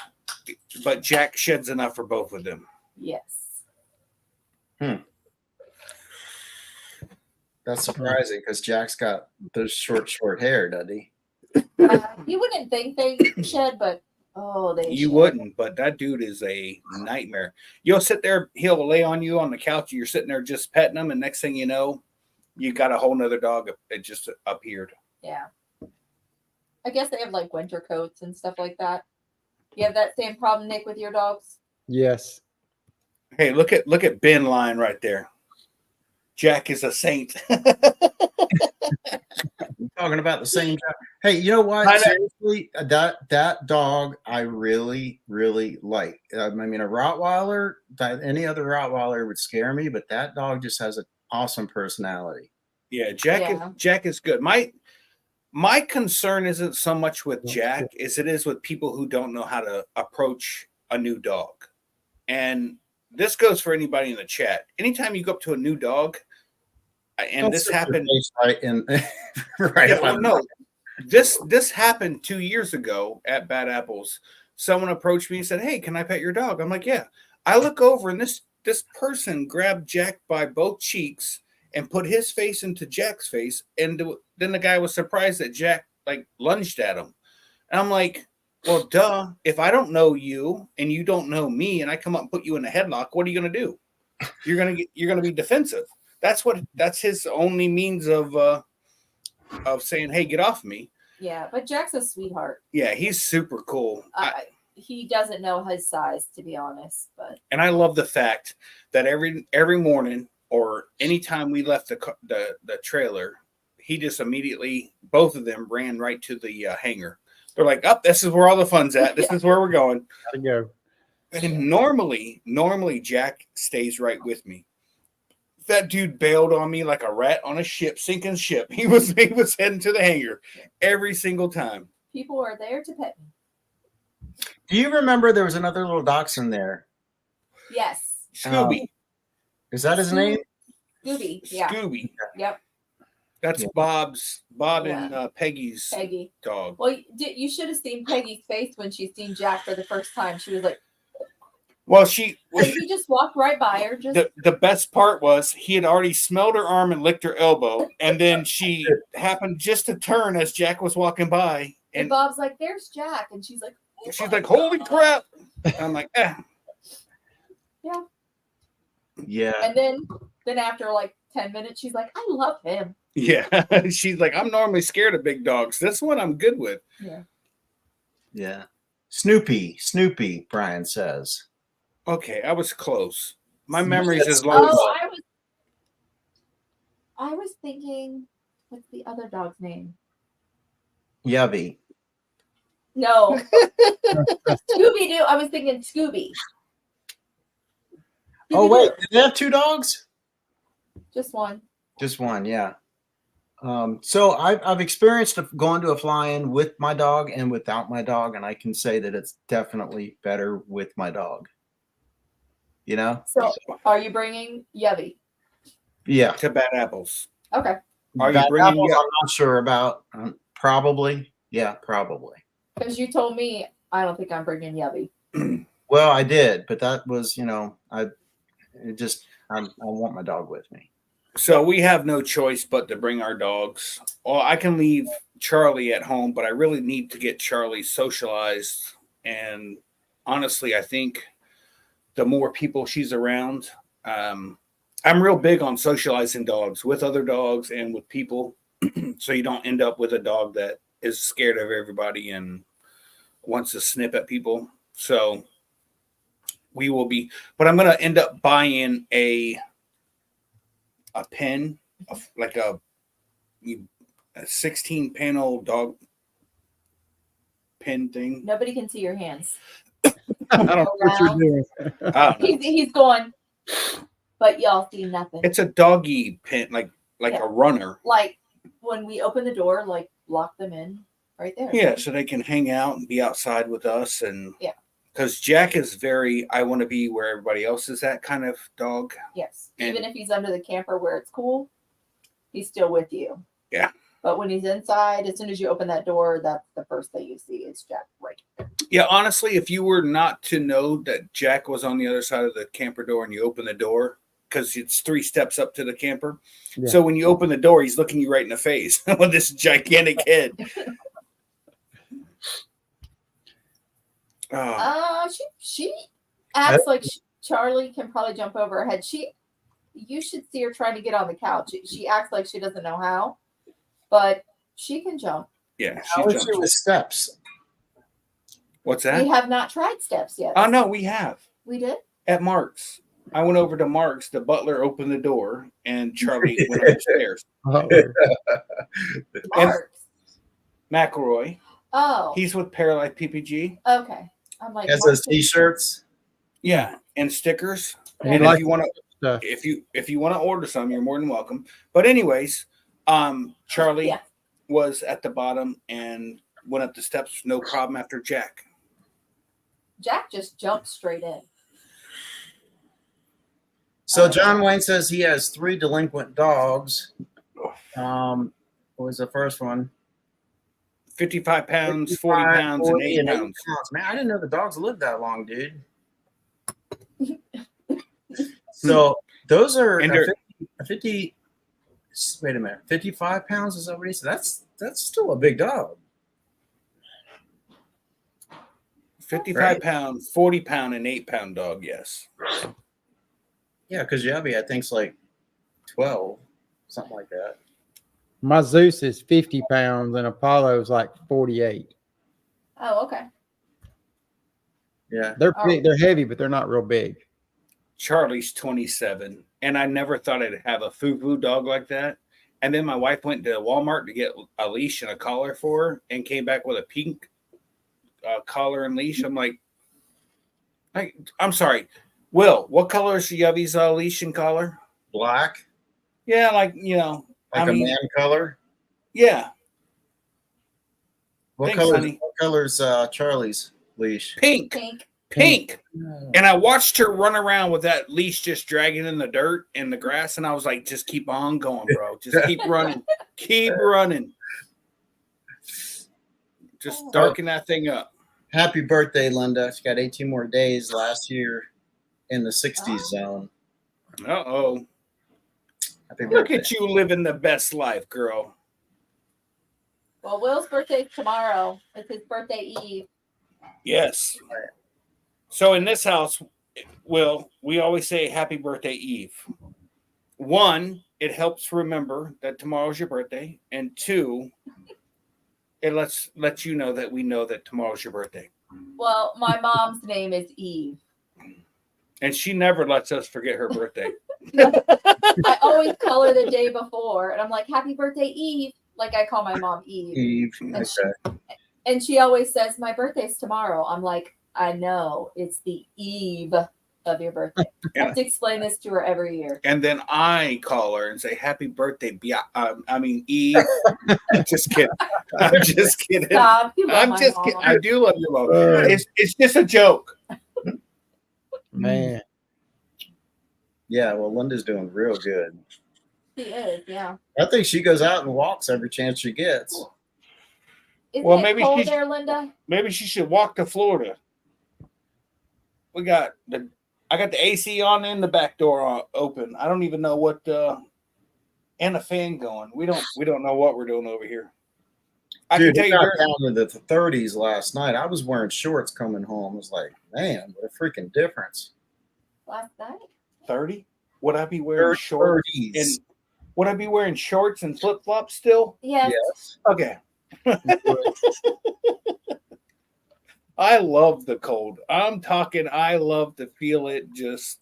but Jack sheds enough for both of them. Yes. That's surprising because Jack's got those short hair, doesn't he? You wouldn't think they shed, but You wouldn't, but that dude is a nightmare. You'll sit there, he'll lay on you on the couch, you're sitting there just petting him, and next thing you know, you got a whole nother dog that just appeared. Yeah. I guess they have like winter coats and stuff like that. You have that same problem, Nick, with your dogs? Yes. Hey, look at Ben lying right there. Jack is a saint. Talking about the same time. Hey, you know what? Seriously, that dog I really, really like. I mean, a Rottweiler, any other Rottweiler would scare me, but that dog just has an awesome personality. Yeah, Jack is good. My concern isn't so much with Jack as it is with people who don't know how to approach a new dog. And this goes for anybody in the chat. Anytime you go up to a new dog, and this happened this happened 2 years ago at Bad Apples. Someone approached me and said, "Hey, can I pet your dog?" I'm like, "Yeah." I look over and this person grabbed Jack by both cheeks and put his face into Jack's face, and then the guy was surprised that Jack like lunged at him. And I'm like, well, duh. If I don't know you and you don't know me, and I come up and put you in a headlock, what are you gonna do? You're gonna be defensive. That's his only means of saying, "Hey, get off me." Yeah, but Jack's a sweetheart. Yeah, he's super cool. He doesn't know his size, to be honest. And I love the fact that every morning or anytime we left the trailer, he just immediately, both of them ran right to the hangar. They're like, "Oh, this is where all the fun's at. This is where we're going." Gotta go. And normally Jack stays right with me. That dude bailed on me like a rat on a sinking ship. He was heading to the hangar every single time. People are there to pet me. Do you remember there was another little dachshund there? Yes. Scooby. Is that his name? Scooby. Yeah. Scooby. Yep. That's Bob and Peggy's dog. Well, you should have seen Peggy's face when she seen Jack for the first time. She was like, well, he just walked right by her. The best part was he had already smelled her arm and licked her elbow, and then she happened just to turn as Jack was walking by, and Bob's like, "There's Jack," and she's like, "Holy crap!" I'm like, "Eh." Yeah. Yeah. And then after like 10 minutes, she's like, "I love him." Yeah. She's like, "I'm normally scared of big dogs. This one I'm good with." Yeah. Yeah. Snoopy, Brian says. Okay, I was close. My memory's as long as I was thinking, what's the other dog's name? Yubby. No. Scooby-Doo. I was thinking Scooby. Oh, wait. Did they have two dogs? Just one. Just one, yeah. So I've experienced going to a fly-in with my dog and without my dog, and I can say that it's definitely better with my dog. You know? So are you bringing Yubby? Yeah. To Bad Apples. Okay. Are you bringing Apples, I'm not sure about. Probably. Yeah, probably. Because you told me I don't think I'm bringing Yubby. Well, I did, but that was, I want my dog with me. So we have no choice but to bring our dogs. Well, I can leave Charlie at home, but I really need to get Charlie socialized. And honestly, I think the more people she's around, I'm real big on socializing dogs with other dogs and with people. So you don't end up with a dog that is scared of everybody and wants to snip at people. So we will be, but I'm going to end up buying a pen, like a 16 panel dog pen thing. Nobody can see your hands. I don't know what you're doing. He's going, but y'all see nothing. It's a doggy pen, like a runner. Like when we open the door, like lock them in right there. Yeah, so they can hang out and be outside with us. And Yeah. Because Jack is very, I want to be where everybody else is at kind of dog. Yes. And- Even if he's under the camper where it's cool, he's still with you. Yeah. But when he's inside, as soon as you open that door, that's the first thing you see is Jack right there. Yeah, honestly, if you were not to know that Jack was on the other side of the camper door and you open the door, because it's 3 steps up to the camper. Yeah. So when you open the door, he's looking you right in the face with this gigantic head. She acts like Charlie can probably jump over her head. You should see her trying to get on the couch. She acts like she doesn't know how, but she can jump. Yeah, How is she with steps? What's that? We have not tried steps yet. Oh no, we have We did? at Mark's. I went over to Mark's. The butler opened the door, and Charlie went up the stairs. Marks. McElroy. Oh. He's with Paralife PPG. Okay. I'm like, Has those T-shirts. Yeah, and stickers. He And likes if you want to, stuff. if you want to order some, you're more than welcome. But anyways, Charlie Yeah. was at the bottom and went up the steps, no problem. After Jack. Jack just jumped straight in. So John Wayne says he has 3 delinquent dogs. What was the first one? 55 pounds, 40 pounds, and 8 pounds. Man, I didn't know the dogs lived that long, dude. So those are And a 50. Wait a minute, 55 pounds is that what he said? That's still a big dog. 55 Right. pound, 40 pound, and 8 pound dog. Yes. Yeah, because Yubby, I think's like 12, something like that. My Zeus is 50 pounds and Apollo's like 48. Oh, okay. Yeah. They're Oh. big, they're heavy, but they're not real big. Charlie's 27, and I never thought I'd have a foo-foo dog like that. And then my wife went to Walmart to get a leash and a collar for her, and came back with a pink collar and leash. I'm like, I'm sorry, Will. What color is Yubby's leash and collar? Black, Yeah, like like a man color. Yeah, What Thanks, color? honey. What color's Charlie's leash? pink. Pink. And I watched her run around with that leash just dragging in the dirt and the grass, and I was like, just keep on going, bro. Just keep running. Keep running. Just darken that thing up. Happy birthday, Linda. She got 18 more days last year in the 60s zone. Uh-oh. Happy Look birthday. at you living the best life, girl. Well, Will's birthday's tomorrow. It's his birthday eve. Yes. So in this house, Will, we always say happy birthday Eve. 1, it helps remember that tomorrow's your birthday. And 2, it lets you know that we know that tomorrow's your birthday. Well, my mom's name is Eve. And she never lets us forget her birthday. I always call her the day before, and I'm like, happy birthday, Eve. Like I call my mom Eve. Eve. And Okay. And she always says, my birthday's tomorrow. I'm like, I know. It's the eve of your birthday. I have to explain this to her every year. And then I call her and say, happy birthday, Eve. Just kidding. I'm just kidding. Stop. You love I'm my just mom. kidding. I do love your mom. Uh. It's just a joke. Man. Yeah, well, Linda's doing real good. She is, yeah. I think she goes out and walks every chance she gets. Isn't Well, it maybe cold she's- there, Linda? Maybe she should walk to Florida. I got the AC on and the back door open. I don't even know what and a fan going. We don't know what we're doing over here. I Dude, can it tell got you, down to the 30s last night. I was wearing shorts coming home. I was like, man, what a freaking difference. Last night? 30. Would I be wearing shorts? 30s. And would I be wearing shorts and flip flops still? Yes. Yes. Okay. I love the cold. I'm talking. I love to feel it. Just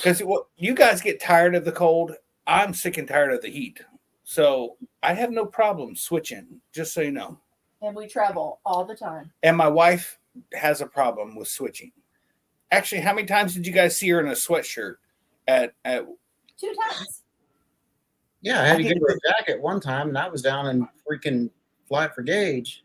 because you guys get tired of the cold. I'm sick and tired of the heat. So I have no problem switching. Just so you know. And we travel all the time. And my wife has a problem with switching. Actually, how many times did you guys see her in a sweatshirt at 2 times. Yeah, I had to give her a jacket one time, and I was down in freaking flat for gauge.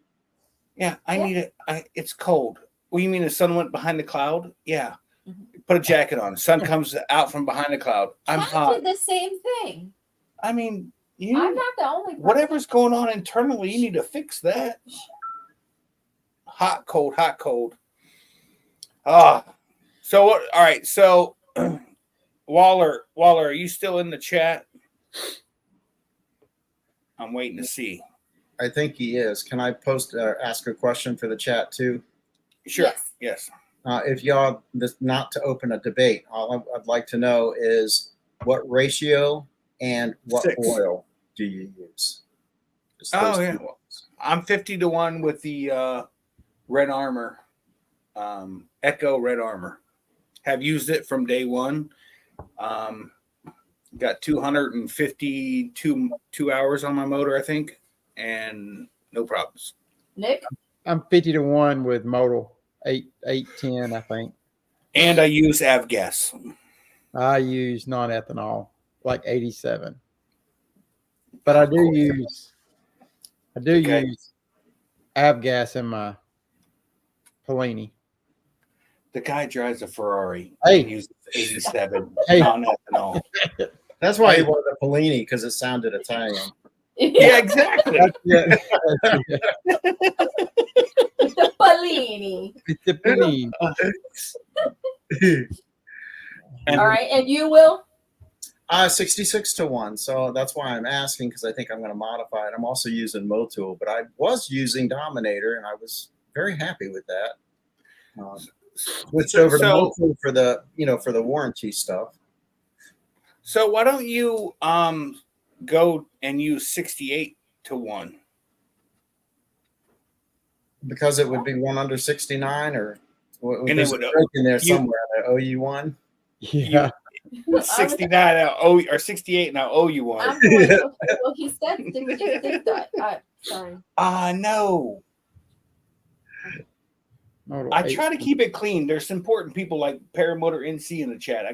Yeah, I need it. It's cold. Well, you mean the sun went behind the cloud? Yeah. Mhm. Put a jacket on. Sun comes out from behind the cloud. I'm Cat hot. did the same thing. I mean, I'm not the only person. whatever's going on internally, you need to fix that. Hot, cold, hot, cold. So what? All right. So Waller, are you still in the chat? I'm waiting to see. I think he is. Can I ask a question for the chat too? Sure. Yes. If y'all, not to open a debate, all I'd like to know is what ratio and what 6. oil do you use? Just Oh those yeah. two. Well, I'm 50-1 with the Red Armor, Echo Red Armor. Have used it from day one. Got 252 hours on my motor, I think, and no problems. Nick? I'm 50-1 with modal 810, I think. And I use avgas. I use non-ethanol, like 87. But I do use avgas in my Polini. The guy drives a Ferrari. Hey. And uses 87 Hey. non-ethanol. That's why he wanted a Polini, because it sounded Italian. Yeah, exactly. Yeah. The Bellini. It's the Polini. All right, and you will? 66-1. So that's why I'm asking, because I think I'm going to modify it. I'm also using Motul, but I was using Dominator, and I was very happy with that. Switched over to Motul for the warranty stuff. So why don't you go and use 68-1? Because it would be 1 under 69, or And it would in there somewhere. I owe you one. Yeah. 69 now owe or 68 now owe you one. I'm going, okay, well, he said 66. Sorry. No. Modal I 8. try to keep it clean. There's important people like Paramotor NC in the chat.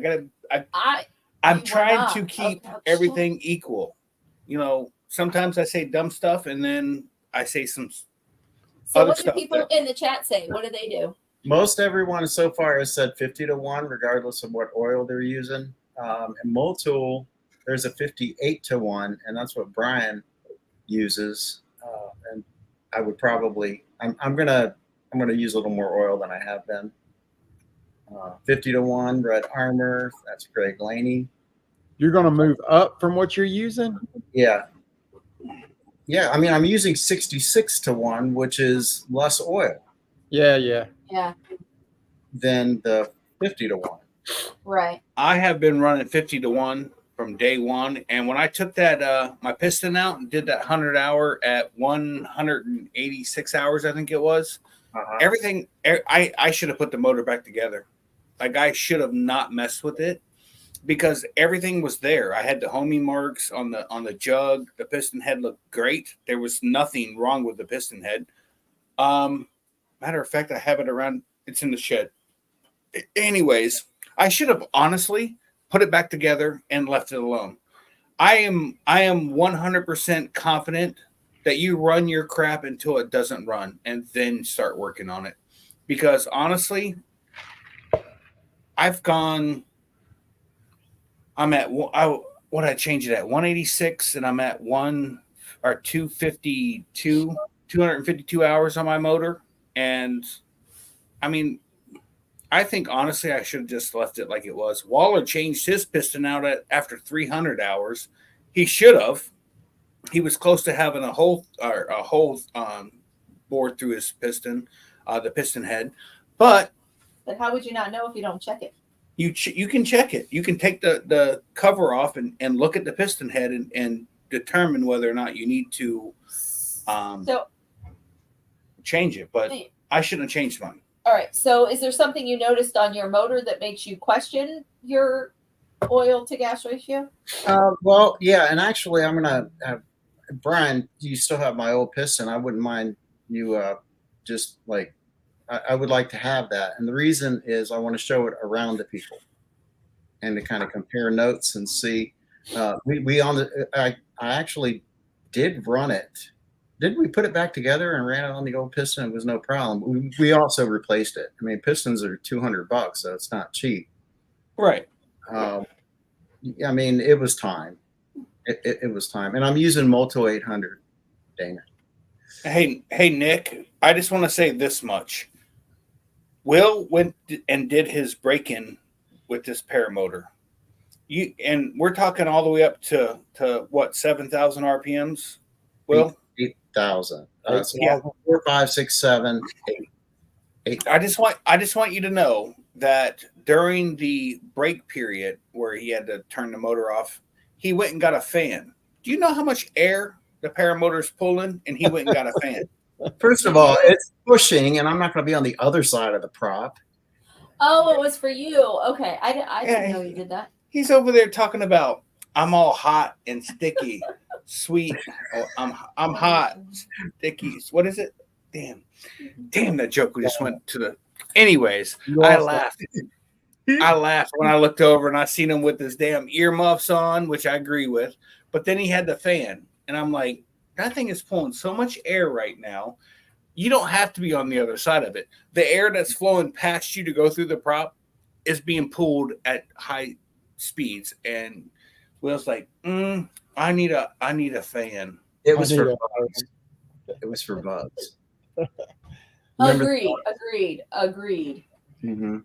I'm trying to keep everything equal. You know, sometimes I say dumb stuff and then I say some So other what do stuff people there. in the chat say? What do they do? Most everyone so far has said 50-1, regardless of what oil they're using. And Motul, there's a 58-1, and that's what Brian uses. And I would probably, I'm gonna use a little more oil than I have been. 50-1 Red Armor. That's Greg Laney. You're going to move up from what you're using? Yeah. Yeah, I mean, I'm using 66-1, which is less oil Yeah. Yeah, than the 50-1. right. I have been running 50-1 from day one. And when I took that my piston out and did that 100-hour at 186 hours, I think it was, everything, I should have put the motor back together. Like, I should have not messed with it because everything was there. I had the homing marks on the jug. The piston head looked great. There was nothing wrong with the piston head. Matter of fact, I have it around. It's in the shed. Anyways, I should have honestly put it back together and left it alone. I am 100% confident that you run your crap until it doesn't run and then start working on it. Because honestly, I'm at what I changed it at 186 and I'm at 252 hours on my motor. And I mean, I think honestly I should have just left it like it was. Waller changed his piston out after 300 hours. He should have. He was close to having a hole bored through his piston, the piston head. But how would you not know if you don't check it? You can check it. You can take the cover off and look at the piston head and determine whether or not you need to change it. But I shouldn't have changed mine. All right. So is there something you noticed on your motor that makes you question your oil to gas ratio? Well, yeah. And actually, I'm going to have Brian, you still have my old piston. I wouldn't mind you just like, I would like to have that. And the reason is I want to show it around to people and to kind of compare notes and see. We on the I actually did run it. Did we put it back together and ran it on the old piston? It was no problem. We also replaced it. I mean, pistons are $200, so it's not cheap. Right. I mean, it was time. It was time, and I'm using Moto 800. Dang it. Hey, Nick. I just want to say this much. Will went and did his break-in with this paramotor. And we're talking all the way up to what, 7,000 RPMs. Will 8,000. Yeah. 4, 5, 6, 7, 8. I just want you to know that during the break period where he had to turn the motor off, he went and got a fan. Do you know how much air the paramotor's pulling? And he went and got a fan. First of all, it's pushing, and I'm not going to be on the other side of the prop. Oh, it was for you. Okay, I didn't know you did that. He's over there talking about I'm all hot and sticky, sweet. Oh, I'm hot, sticky. What is it? Damn, that joke just went to the. Anyways, I laughed. I laughed when I looked over and I seen him with his damn earmuffs on, which I agree with. But then he had the fan, and I'm like, that thing is pulling so much air right now. You don't have to be on the other side of it. The air that's flowing past you to go through the prop is being pulled at high speeds. And Will's like, I need a fan. It was for bugs. It was for bugs. Agreed. Mm-hmm.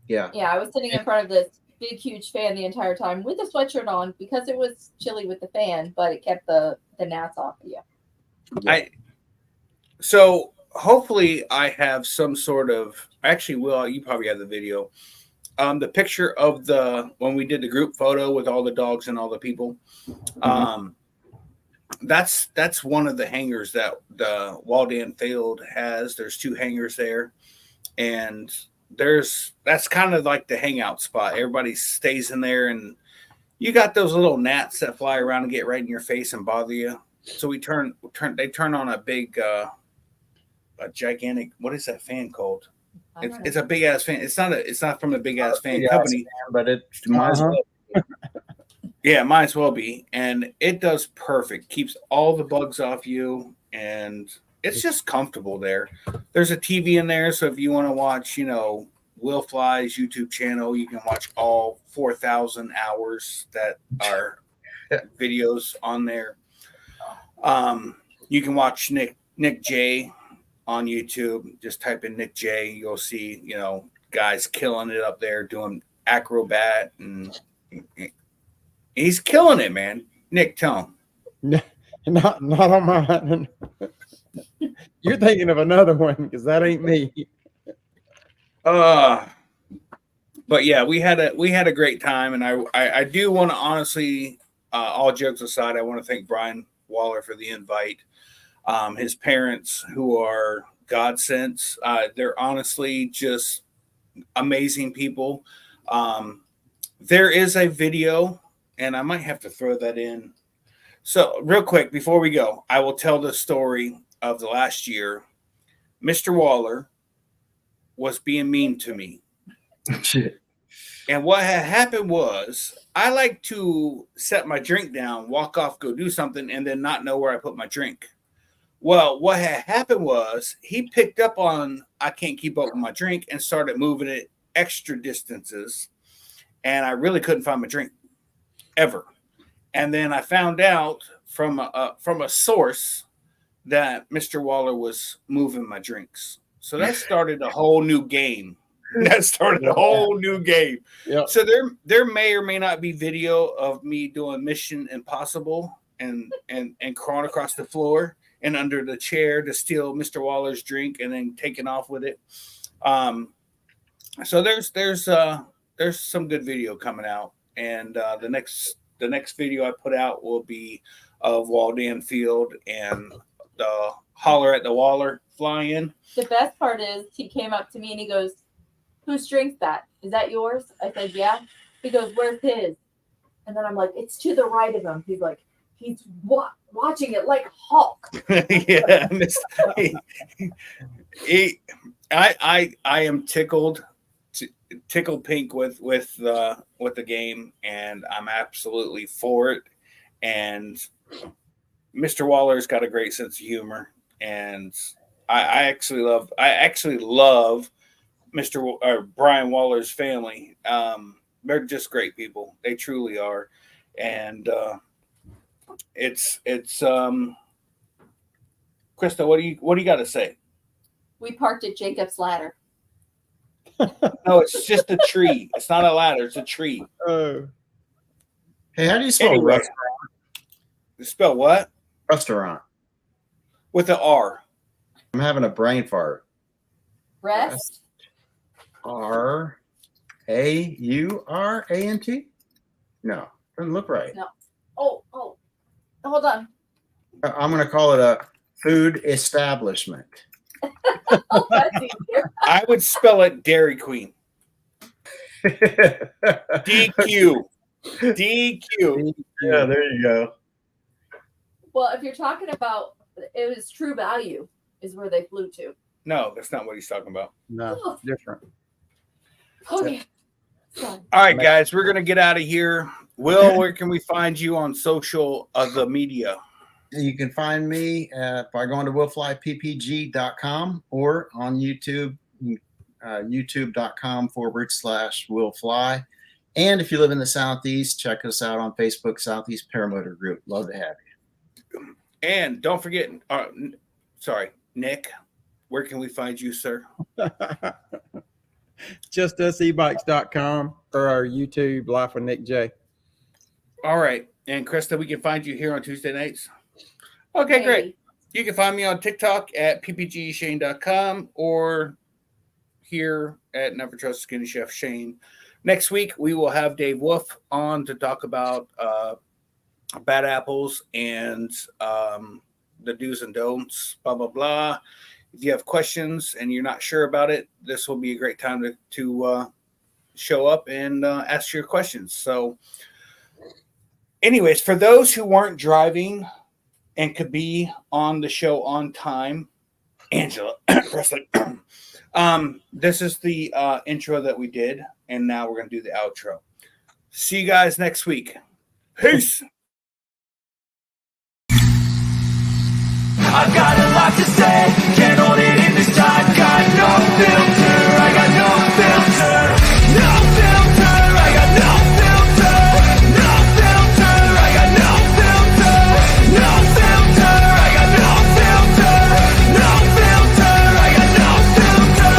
Yeah. Yeah, I was sitting in front of this big, huge fan the entire time with a sweatshirt on because it was chilly with the fan, but it kept the gnats off of you. So hopefully I have some sort of. Actually, Will, you probably have the video. The picture of when we did the group photo with all the dogs and all the people. That's one of the hangars that the Waldan Field has. There's 2 hangars there, and that's kind of like the hangout spot. Everybody stays in there, and you got those little gnats that fly around and get right in your face and bother you. So they turn on a big, a gigantic. What is that fan called? It's a big ass fan. It's not from a big ass fan company, but it might as well. Yeah, might as well be. And it does perfect. Keeps all the bugs off you, and it's just comfortable there. There's a TV in there, so if you want to watch, Will Fly's YouTube channel, you can watch all 4,000 hours that are videos on there. You can watch Nick J on YouTube. Just type in Nick J. You'll see, guys killing it up there doing acrobat, and he's killing it, man. Nick, tell him. Not on mine. You're thinking of another one because that ain't me. But yeah, we had a great time, and I do want to honestly, all jokes aside, I want to thank Brian Waller for the invite. His parents, who are godsends, they're honestly just amazing people. There is a video, and I might have to throw that in. So real quick, before we go, I will tell the story of the last year. Mr. Waller was being mean to me. Shit. And what had happened was I like to set my drink down, walk off, go do something, and then not know where I put my drink. Well, what had happened was he picked up on I can't keep up with my drink and started moving it extra distances. And I really couldn't find my drink ever. And then I found out from a source that Mr. Waller was moving my drinks. So that started a whole new game. Yep. So there may or may not be video of me doing Mission Impossible and crawling across the floor and under the chair to steal Mr. Waller's drink and then taking off with it. So there's some good video coming out, and the next video I put out will be of Waldan Field and the holler at the Waller fly-in. The best part is he came up to me and he goes, "Whose drink's that? Is that yours?" I said, "Yeah." He goes, "Where's his?" And then I'm like, "It's to the right of him." He's like, he's watching it like Hulk. Yeah, I am tickled tickled pink with the game, and I'm absolutely for it. And Mr. Waller's got a great sense of humor, and I actually love Brian Waller's family. They're just great people. They truly are. And it's Krista, what do you got to say? We parked at Jacob's Ladder. No, it's just a tree. It's not a ladder. It's a tree. Oh, Hey, how do you spell Anyway. restaurant? Spell what? Restaurant. With an R. I'm having a brain fart. Rest. Raurant? No, doesn't look right. No. Oh, hold on. I'm going to call it a food establishment. Oh, that's easier. I would spell it Dairy Queen. DQ. DQ. Yeah, there you go. Well, if you're talking about, it was True Value is where they flew to. No, that's not what he's talking about. no, different. Okay. Sorry. All right, guys, we're going to get out of here. Will, where can we find you on social the media? You can find me by going to willflyppg.com or on YouTube, youtube.com/willfly. And if you live in the Southeast, check us out on Facebook, Southeast Paramotor Group. Love to have you. And don't forget, Nick, where can we find you, sir? JustUsEbikes.com or our YouTube Life with Nick J. All right. And Krista, we can find you here on Tuesday nights. Okay, great. You can find me on TikTok at ppgshane.com or here at Never Trust Skinny Chef Shane. Next week, we will have Dave Wolf on to talk about bad apples and the do's and don'ts, blah, blah, blah. If you have questions and you're not sure about it, this will be a great time to show up and ask your questions. So anyways, for those who weren't driving and could be on the show on time, Angela, Presley, this is the intro that we did, and now we're going to do the outro. See you guys next week. Peace. I've got a lot to say, can't hold it in this time. Got no filter, I got no filter. No filter, I got no filter. No filter, I got no filter. No filter, I got no filter. No filter, I got no filter.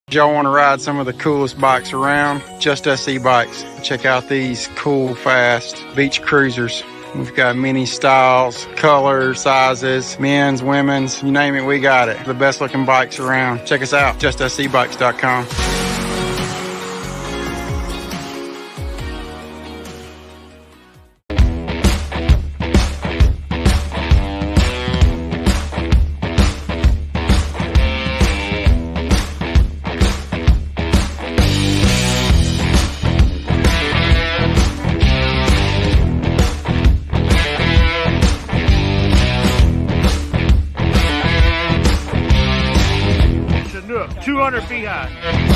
Y'all want to ride some of the coolest bikes around? Just Us e-bikes. Check out these cool, fast beach cruisers. We've got many styles, colors, sizes, men's, women's, you name it, we got it. The best looking bikes around. Check us out, justusebikes.com. Chinook, 200 feet high.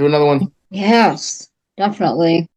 Do another one. Yes, definitely.